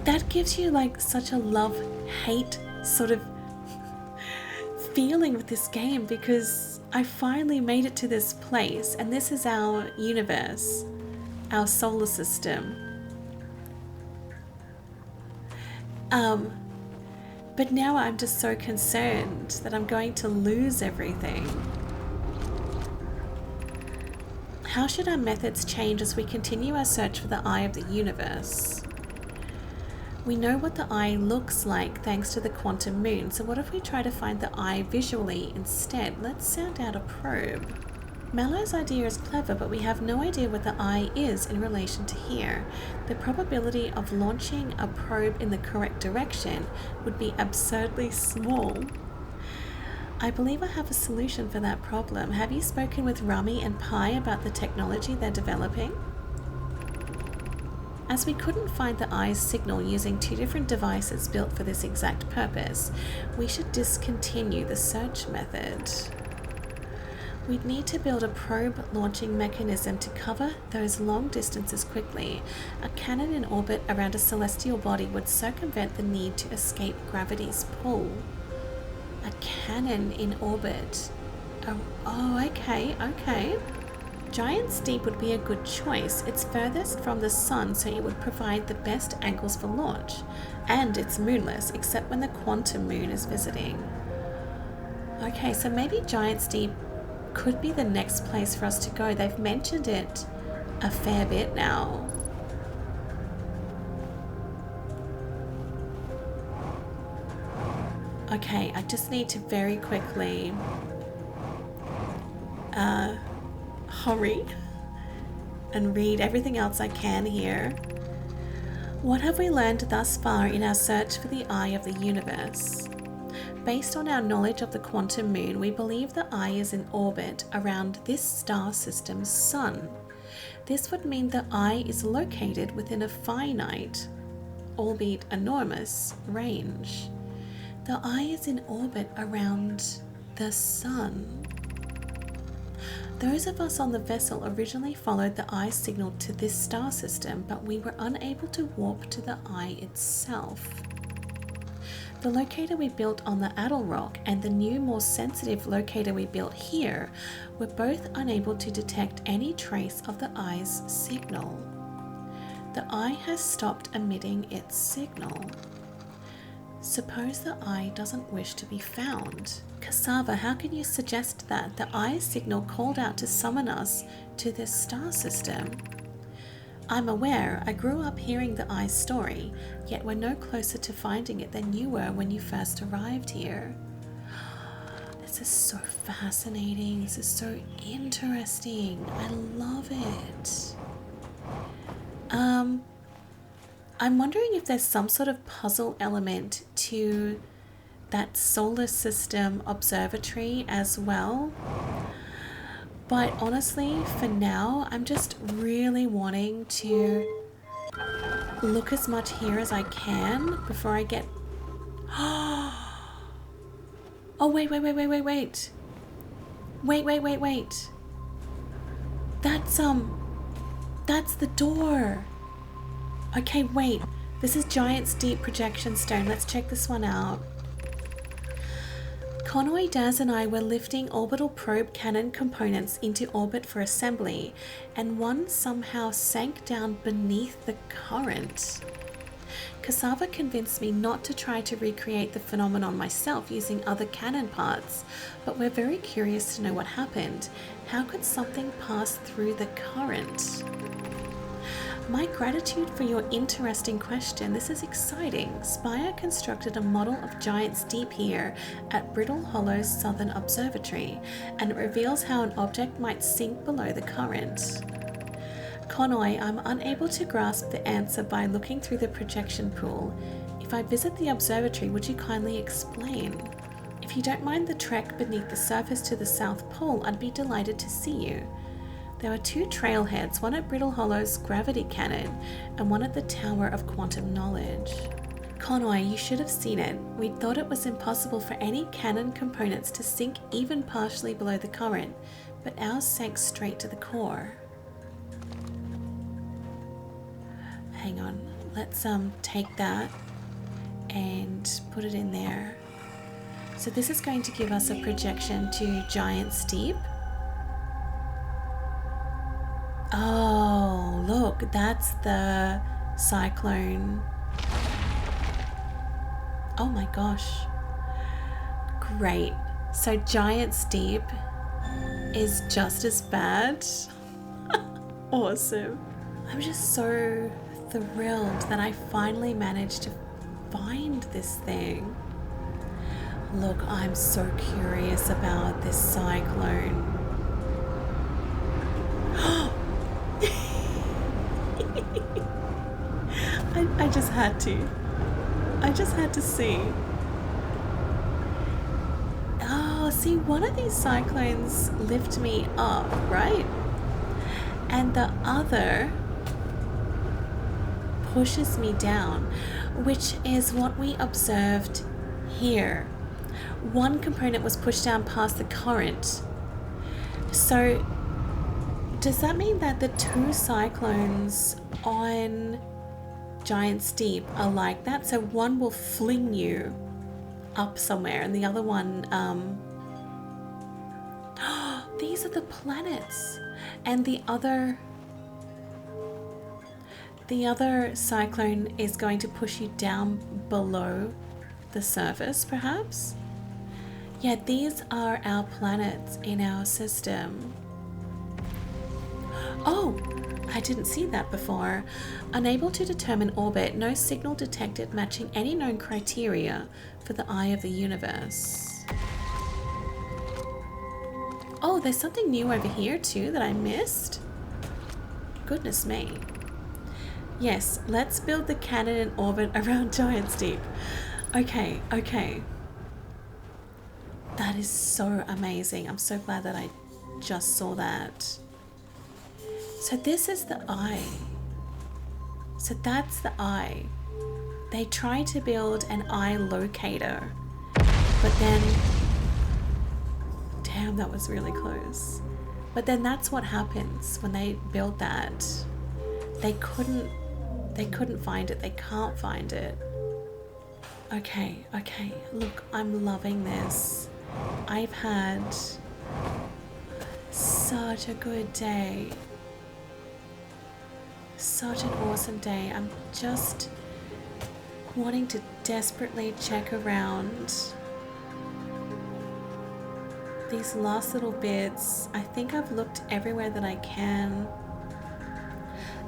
That gives you like such a love-hate sort of feeling with this game, because I finally made it to this place and this is our universe, our solar system. But now I'm just so concerned that I'm going to lose everything. How should our methods change as we continue our search for the eye of the universe? We know what the eye looks like thanks to the quantum moon, so what if we try to find the eye visually instead? Let's sound out a probe. Mallow's idea is clever, but we have no idea what the eye is in relation to here. The probability of launching a probe in the correct direction would be absurdly small. I believe I have a solution for that problem. Have you spoken with Rami and Pi about the technology they're developing? As we couldn't find the eye's signal using 2 different devices built for this exact purpose, we should discontinue the search method. We'd need to build a probe launching mechanism to cover those long distances quickly. A cannon in orbit around a celestial body would circumvent the need to escape gravity's pull. A cannon in orbit. Oh, okay. Giant's Deep would be a good choice. It's furthest from the sun, so it would provide the best angles for launch. And it's moonless, except when the quantum moon is visiting. Okay, so maybe Giant's Deep could be the next place for us to go. They've mentioned it a fair bit now. Okay, I just need to very quickly hurry and read everything else I can here. What have we learned thus far in our search for the eye of the universe? Based on our knowledge of the quantum moon, we believe the eye is in orbit around this star system's sun. This would mean the eye is located within a finite, albeit enormous, range. The eye is in orbit around the sun. Those of us on the vessel originally followed the eye's signal to this star system, but we were unable to warp to the eye itself. The locator we built on the Addle Rock and the new, more sensitive locator we built here were both unable to detect any trace of the eye's signal. The eye has stopped emitting its signal. Suppose the eye doesn't wish to be found. Cassava, how can you suggest that? The eye's signal called out to summon us to this star system. I'm aware, I grew up hearing the eye's story, yet we're no closer to finding it than you were when you first arrived here. This is so fascinating, this is so interesting, I love it. I'm wondering if there's some sort of puzzle element to that solar system observatory as well. But honestly, for now, I'm just really wanting to look as much here as I can before I get... Oh, wait. Wait. That's the door. Okay, wait. This is Giant's Deep Projection Stone. Let's check this one out. Conway, Daz and I were lifting orbital probe cannon components into orbit for assembly, and one somehow sank down beneath the current. Cassava convinced me not to try to recreate the phenomenon myself using other cannon parts, but we're very curious to know what happened. How could something pass through the current? My gratitude for your interesting question. This is exciting. Spire constructed a model of Giant's Deep here at Brittle Hollow's Southern Observatory, and it reveals how an object might sink below the current. Conway, I'm unable to grasp the answer by looking through the projection pool. If I visit the observatory, would you kindly explain? If you don't mind the trek beneath the surface to the South Pole, I'd be delighted to see you. There are two trailheads, one at Brittle Hollow's gravity cannon and one at the Tower of Quantum Knowledge. Conway, you should have seen it. We thought it was impossible for any cannon components to sink even partially below the current, but ours sank straight to the core. Hang on, let's take that and put it in there. So this is going to give us a projection to Giant's Deep. Oh, look, that's the cyclone. Oh my gosh. Great. So Giant's Deep is just as bad. Awesome. I'm just so thrilled that I finally managed to find this thing. Look, I'm so curious about this cyclone. I just had to. I just had to see. Oh, see, one of these cyclones lift me up, right? And the other pushes me down, which is what we observed here. One component was pushed down past the current. So does that mean that the two cyclones on Giant's Deep are like that? So one will fling you up somewhere and the other one, these are the planets. And the other cyclone is going to push you down below the surface, perhaps? Yeah, these are our planets in our system. Oh, I didn't see that before. Unable to determine orbit, no signal detected matching any known criteria for the eye of the universe. Oh, there's something new over here too that I missed. Goodness me. Yes, let's build the cannon in orbit around Giant's Deep. Okay. That is so amazing. I'm so glad that I just saw that. So this is the eye. So that's the eye. They tried to build an eye locator, but then, damn, that was really close. But then that's what happens when they build that. They couldn't find it. They can't find it. Okay. Look, I'm loving this. I've had such a good day. Such an awesome day. I'm just wanting to desperately check around these last little bits. I think I've looked everywhere that I can.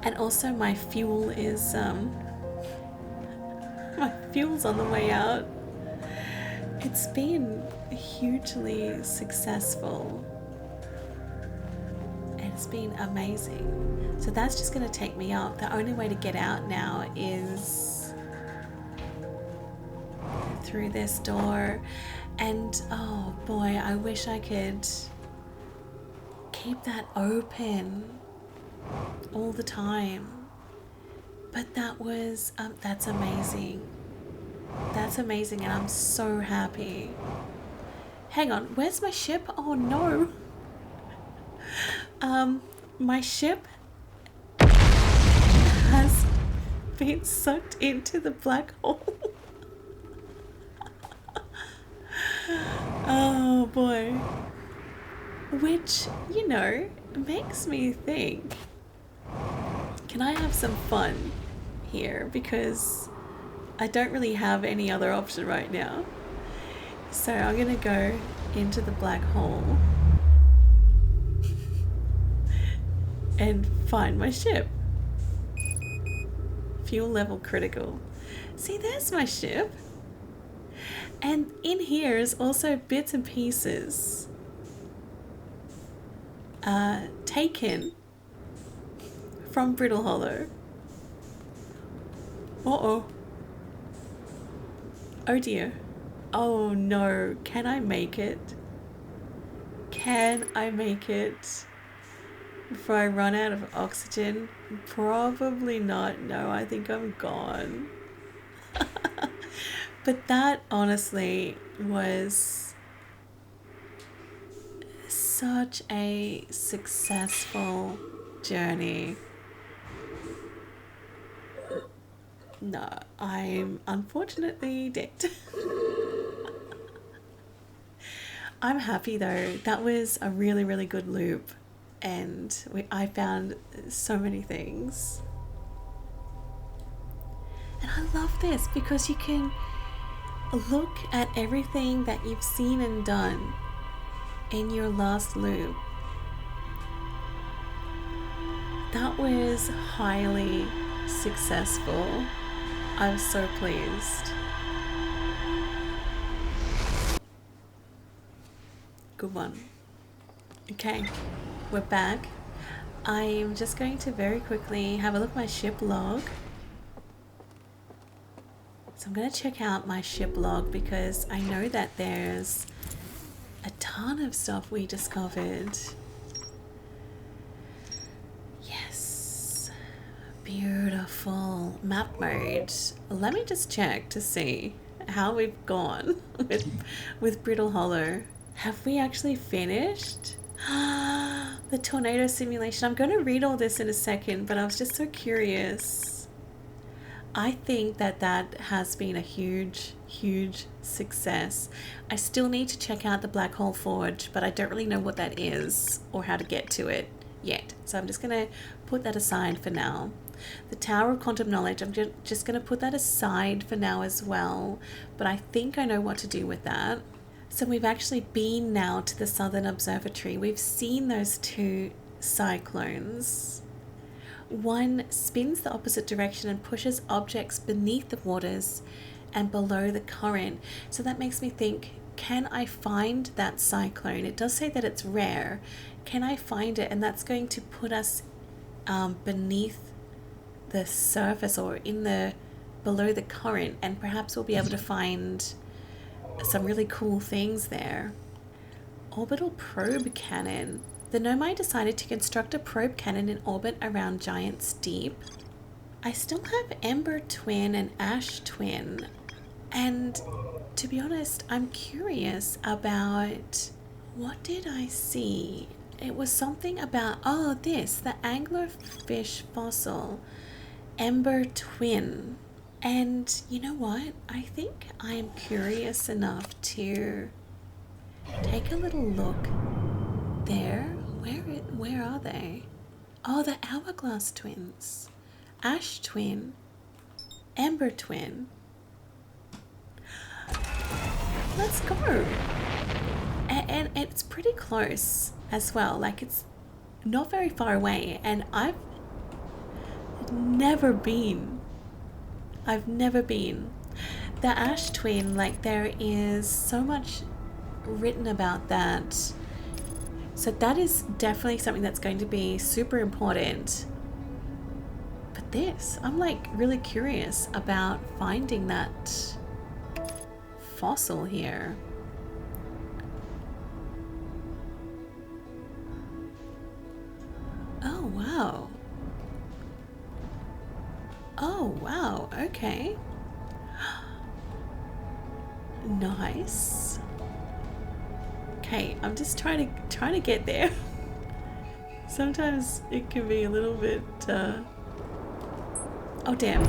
And also my fuel is, my fuel's on the way out. It's been hugely successful. And it's been amazing. So that's just going to take me up. The only way to get out now is through this door. And oh boy, I wish I could keep that open all the time. But that was, that's amazing. That's amazing, and I'm so happy. Hang on, where's my ship? Oh no. My ship has been sucked into the black hole. Oh boy. Which, you know, makes me think, can I have some fun here? Because I don't really have any other option right now. So I'm gonna go into the black hole and find my ship. Fuel level critical. See, there's my ship. And in here is also bits and pieces taken from Brittle Hollow. Uh-oh. Oh dear. Oh no. Can I make it? Can I make it before I run out of oxygen? Probably not. No, I think I'm gone. But that honestly was such a successful journey. No, I'm unfortunately dead. I'm happy though. That was a really, really good loop, and I found so many things. And I love this because you can look at everything that you've seen and done in your last loop. That was highly successful. I'm so pleased. Good one. Okay, we're back. I'm just going to very quickly have a look at my ship log. So I'm going to check out my ship log because I know that there's a ton of stuff we discovered. Yes. Beautiful. Map mode. Let me just check to see how we've gone with Brittle Hollow. Have we actually finished? The tornado simulation. I'm going to read all this in a second, but I was just so curious. I think that has been a huge, huge success. I still need to check out the Black Hole Forge, but I don't really know what that is or how to get to it yet. So I'm just going to put that aside for now. The Tower of Quantum Knowledge, I'm just going to put that aside for now as well, but I think I know what to do with that. So we've actually been now to the Southern Observatory. We've seen those two cyclones. One spins the opposite direction and pushes objects beneath the waters and below the current. So that makes me think, can I find that cyclone? It does say that it's rare. Can I find it? And that's going to put us beneath the surface or below the current, and perhaps we'll be able to find some really cool things there. Orbital probe cannon. The Nomai decided to construct a probe cannon in orbit around Giant's Deep. I still have Ember Twin and Ash Twin, and to be honest, I'm curious about, what did I see? It was something about, the anglerfish fossil, Ember Twin. And you know what? I think I'm curious enough to take a little look there. Where are they? Oh, the Hourglass Twins. Ash Twin, Ember Twin, let's go. And it's pretty close as well. Like, it's not very far away, and I've never been. The Ash Twin, like, there is so much written about that. So that is definitely something that's going to be super important. But this, I'm like really curious about finding that fossil here. Oh, wow. Oh, wow. Okay. Nice. Okay, I'm just trying to get there. Sometimes it can be a little bit oh damn.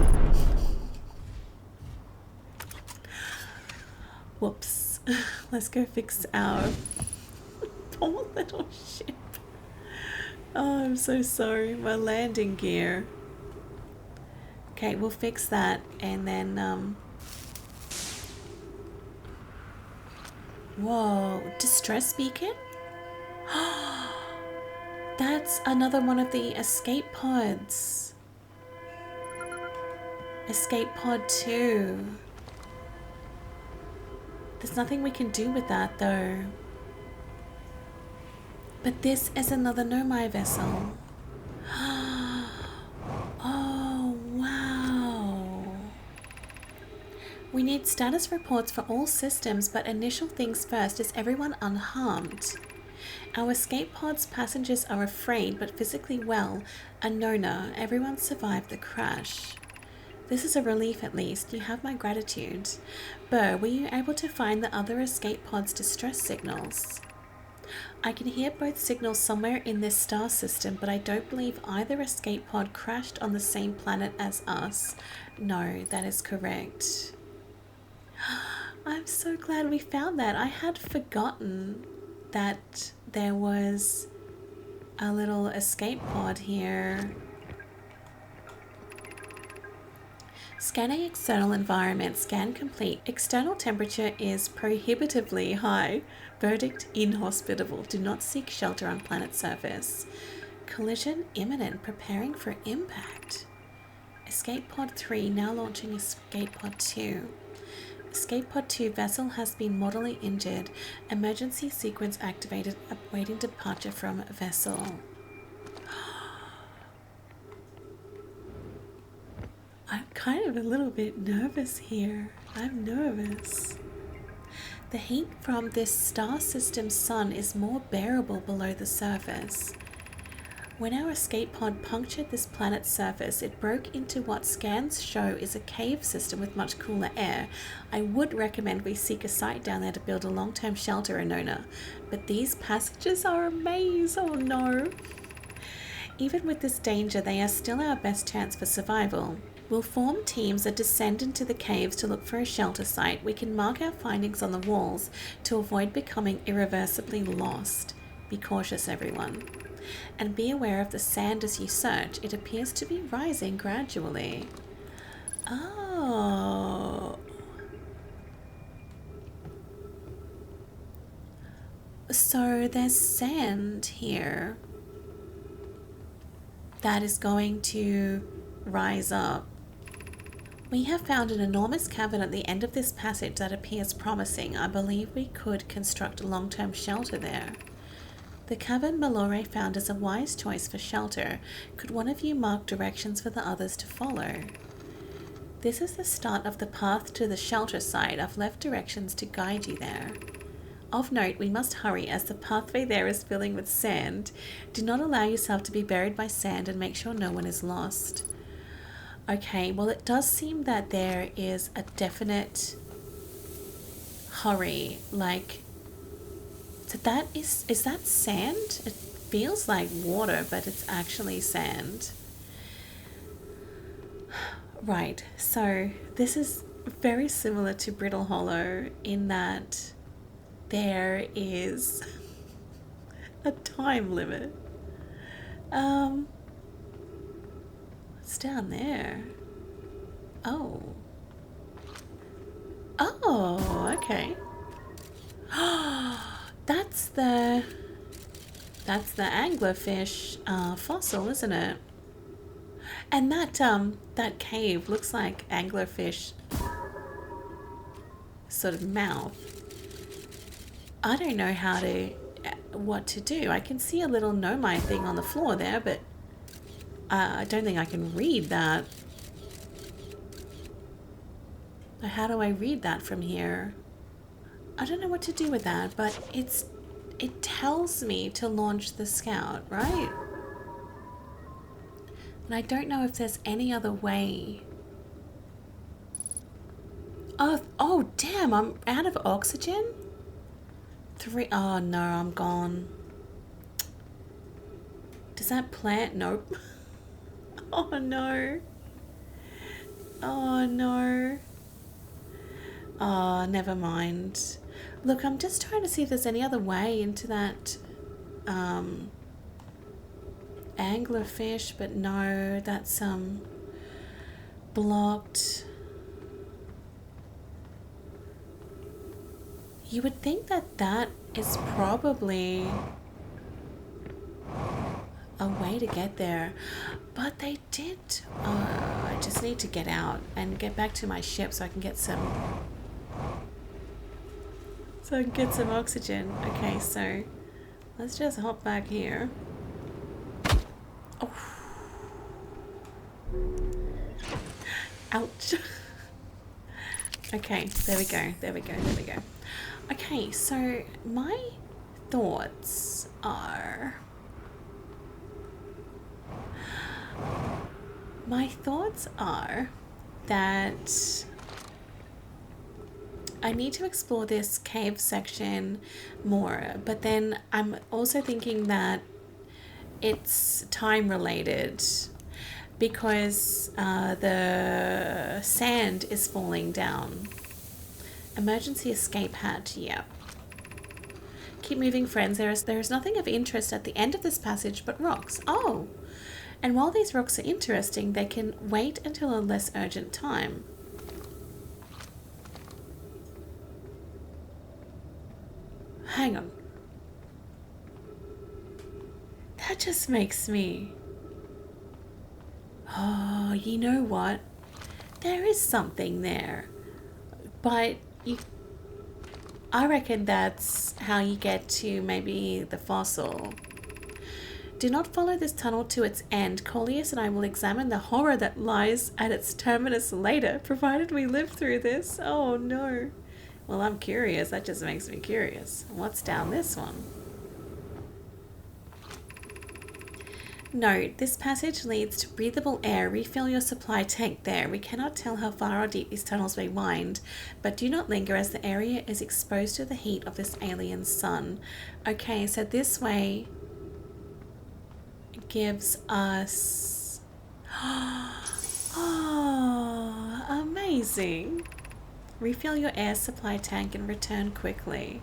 Whoops. Let's go fix our poor little ship. Oh, I'm so sorry. My landing gear. Okay, we'll fix that, and then whoa, distress beacon? That's another one of the escape pods. Escape pod 2. There's nothing we can do with that though. But this is another Nomai vessel. Oh, wow. We need status reports for all systems, but initial things first. Is everyone unharmed? Our escape pod's passengers are afraid, but physically well. Anona, everyone survived the crash. This is a relief at least. You have my gratitude. Burr, were you able to find the other escape pod's distress signals? I can hear both signals somewhere in this star system, but I don't believe either escape pod crashed on the same planet as us. No, that is correct. I'm so glad we found that. I had forgotten that there was a little escape pod here. Scanning external environment. Scan complete. External temperature is prohibitively high. Verdict inhospitable. Do not seek shelter on planet surface. Collision imminent. Preparing for impact. Escape pod 3 now launching escape pod 2. Escape pod 2 vessel has been mortally injured. Emergency sequence activated. Awaiting departure from vessel. I'm kind of a little bit nervous here. I'm nervous. The heat from this star system's sun is more bearable below the surface. When our escape pod punctured this planet's surface, it broke into what scans show is a cave system with much cooler air. I would recommend we seek a site down there to build a long-term shelter, Anona. But these passages are a maze, oh no. Even with this danger, they are still our best chance for survival. We'll form teams that descend into the caves to look for a shelter site. We can mark our findings on the walls to avoid becoming irreversibly lost. Be cautious, everyone. And be aware of the sand as you search. It appears to be rising gradually. Oh. So there's sand here that is going to rise up. We have found an enormous cavern at the end of this passage that appears promising. I believe we could construct a long-term shelter there. The cavern Malore found is a wise choice for shelter. Could one of you mark directions for the others to follow? This is the start of the path to the shelter site. I've left directions to guide you there. Of note, we must hurry as the pathway there is filling with sand. Do not allow yourself to be buried by sand and make sure no one is lost. Okay, well it does seem that there is a definite hurry, like, so that is that sand? It feels like water, but it's actually sand. Right, so this is very similar to Brittle Hollow in that there is a time limit. What's down there? Oh. Oh, okay. That's the anglerfish fossil, isn't it? And that cave looks like anglerfish sort of mouth. I don't know what to do. I can see a little nomai thing on the floor there, but I don't think I can read that. How do I read that from here? I don't know what to do with that, but it tells me to launch the scout, right? And I don't know if there's any other way. Oh damn, I'm out of oxygen? Oh no, I'm gone. Does that plant? Nope. Oh no. Oh no. Oh, never mind. Look, I'm just trying to see if there's any other way into that anglerfish, but no, that's blocked. You would think that is probably a way to get there, but they did. I just need to get out and get back to my ship so I can get some oxygen. Okay, so let's just hop back here. Oh. Ouch. Okay, there we go. Okay, so my thoughts are that I need to explore this cave section more, but then I'm also thinking that it's time related because the sand is falling down. Emergency escape hatch, yeah. Keep moving, friends. There is nothing of interest at the end of this passage but rocks. Oh, and while these rocks are interesting, they can wait until a less urgent time. Hang on. That just makes me... Oh, you know what? There is something there. But I reckon that's how you get to maybe the fossil. Do not follow this tunnel to its end. Coleus and I will examine the horror that lies at its terminus later, provided we live through this. Oh no. Well, I'm curious. That just makes me curious. What's down this one? Note, this passage leads to breathable air. Refill your supply tank there. We cannot tell how far or deep these tunnels may wind, but do not linger as the area is exposed to the heat of this alien sun. Okay, so this way gives us... Oh, amazing. Refill your air supply tank and return quickly.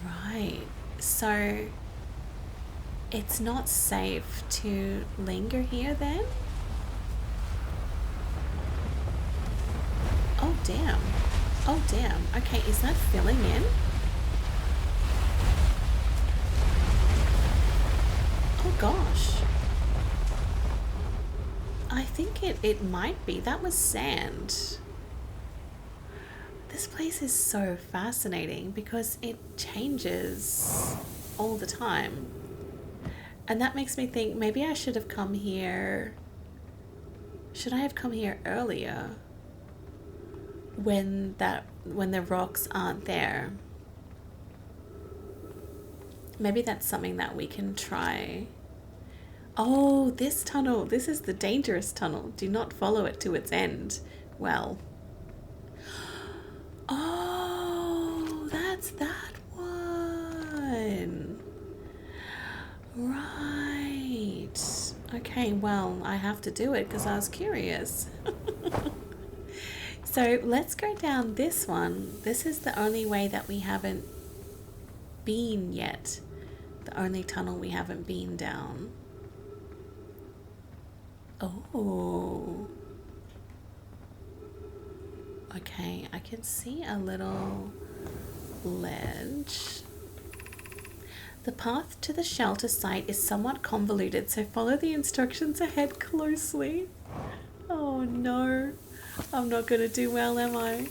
Right, so... It's not safe to linger here then? Oh damn. Oh damn. Okay, is that filling in? Oh gosh. I think it might be. That was sand. This place is so fascinating because it changes all the time. And that makes me think maybe I should have come here. Should I have come here earlier? When the rocks aren't there. Maybe that's something that we can try. Oh, this tunnel. This is the dangerous tunnel. Do not follow it to its end. Well. Oh, that's that one. Right. Okay, well, I have to do it because I was curious. So let's go down this one. This is the only way that we haven't been yet. The only tunnel we haven't been down. Oh. Okay, I can see a little ledge. The path to the shelter site is somewhat convoluted, so follow the instructions ahead closely. Oh no, I'm not gonna do well, am I?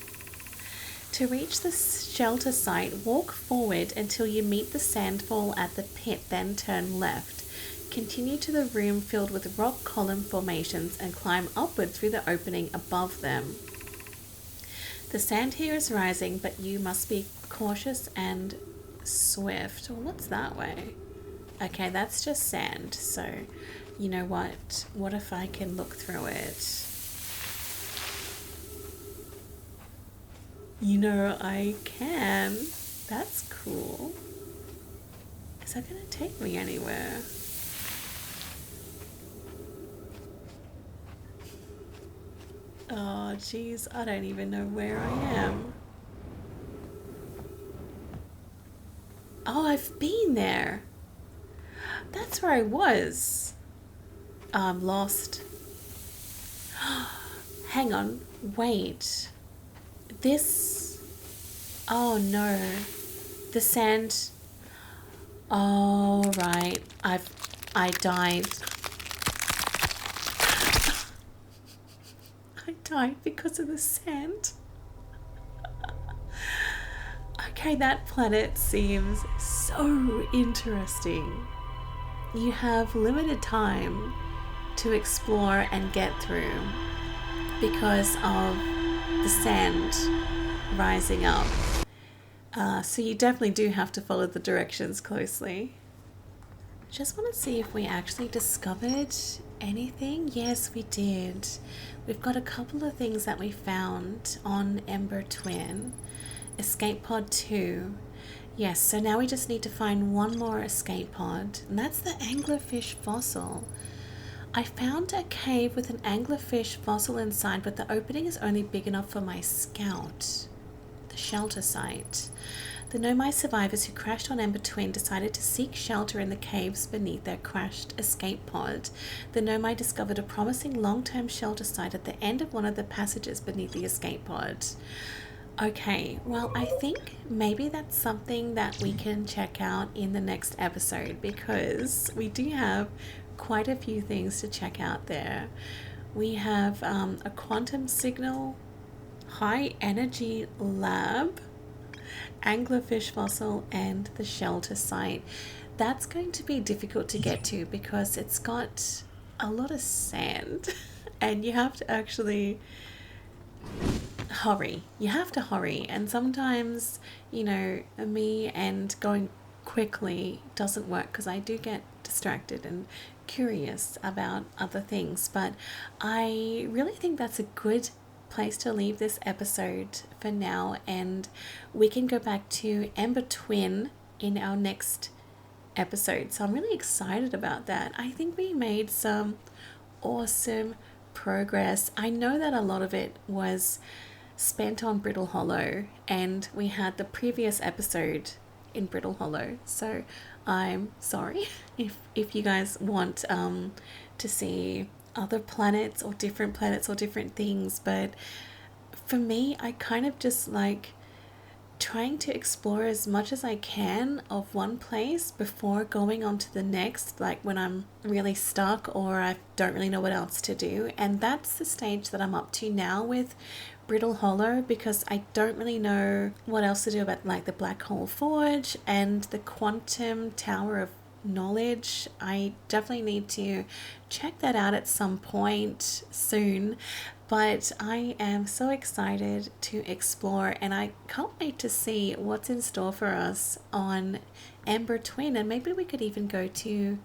To reach the shelter site, walk forward until you meet the sandfall at the pit, then turn left. Continue to the room filled with rock column formations and climb upward through the opening above them. The sand here is rising, but you must be cautious and swift. Well, what's that way? Okay, that's just sand, so you know what? What if I can look through it? You know, I can. That's cool. Is that gonna take me anywhere? Oh, geez, I don't even know where I am. Oh, I've been there. That's where I was. I'm lost. Hang on, wait. This... Oh no. The sand... Oh, right. I died. I died because of the sand. Okay, that planet seems so interesting. You have limited time to explore and get through because of the sand rising up. So you definitely do have to follow the directions closely. Just want to see if we actually discovered anything. Yes, we did. We've got a couple of things that we found on Ember Twin. Escape pod 2. Yes, so now we just need to find one more escape pod, and that's the anglerfish fossil. I found a cave with an anglerfish fossil inside, but the opening is only big enough for my scout. The shelter site. The Nomai survivors who crashed on Ember Twin decided to seek shelter in the caves beneath their crashed escape pod. The Nomai discovered a promising long-term shelter site at the end of one of the passages beneath the escape pod. Okay, well, I think maybe that's something that we can check out in the next episode, because we do have quite a few things to check out there. We have a quantum signal, high energy lab, anglerfish fossil, and the shelter site. That's going to be difficult to get to because it's got a lot of sand and you have to actually hurry. You have to hurry, and sometimes, you know, me and going quickly doesn't work because I do get distracted and curious about other things. But I really think that's a good place to leave this episode for now, and we can go back to Ember Twin in our next episode. So I'm really excited about that. I think we made some awesome progress. I know that a lot of it was spent on Brittle Hollow, and we had the previous episode in Brittle Hollow, so I'm sorry if you guys want to see other planets or different things, but for me, I kind of just like trying to explore as much as I can of one place before going on to the next, like when I'm really stuck or I don't really know what else to do. And that's the stage that I'm up to now with Brittle Hollow, because I don't really know what else to do about like the Black Hole Forge and the Quantum Tower of Knowledge. I definitely need to check that out at some point soon, but I am so excited to explore, and I can't wait to see what's in store for us on Ember Twin, and maybe we could even go to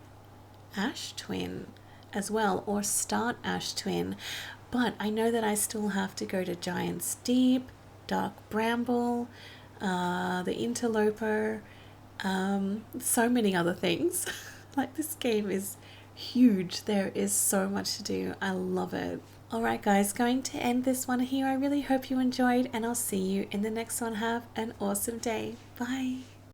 Ash Twin as well, or start Ash Twin. But I know that I still have to go to Giant's Deep, Dark Bramble, the Interloper, so many other things. Like, this game is huge. There is so much to do. I love it. Alright guys, going to end this one here. I really hope you enjoyed, and I'll see you in the next one. Have an awesome day. Bye.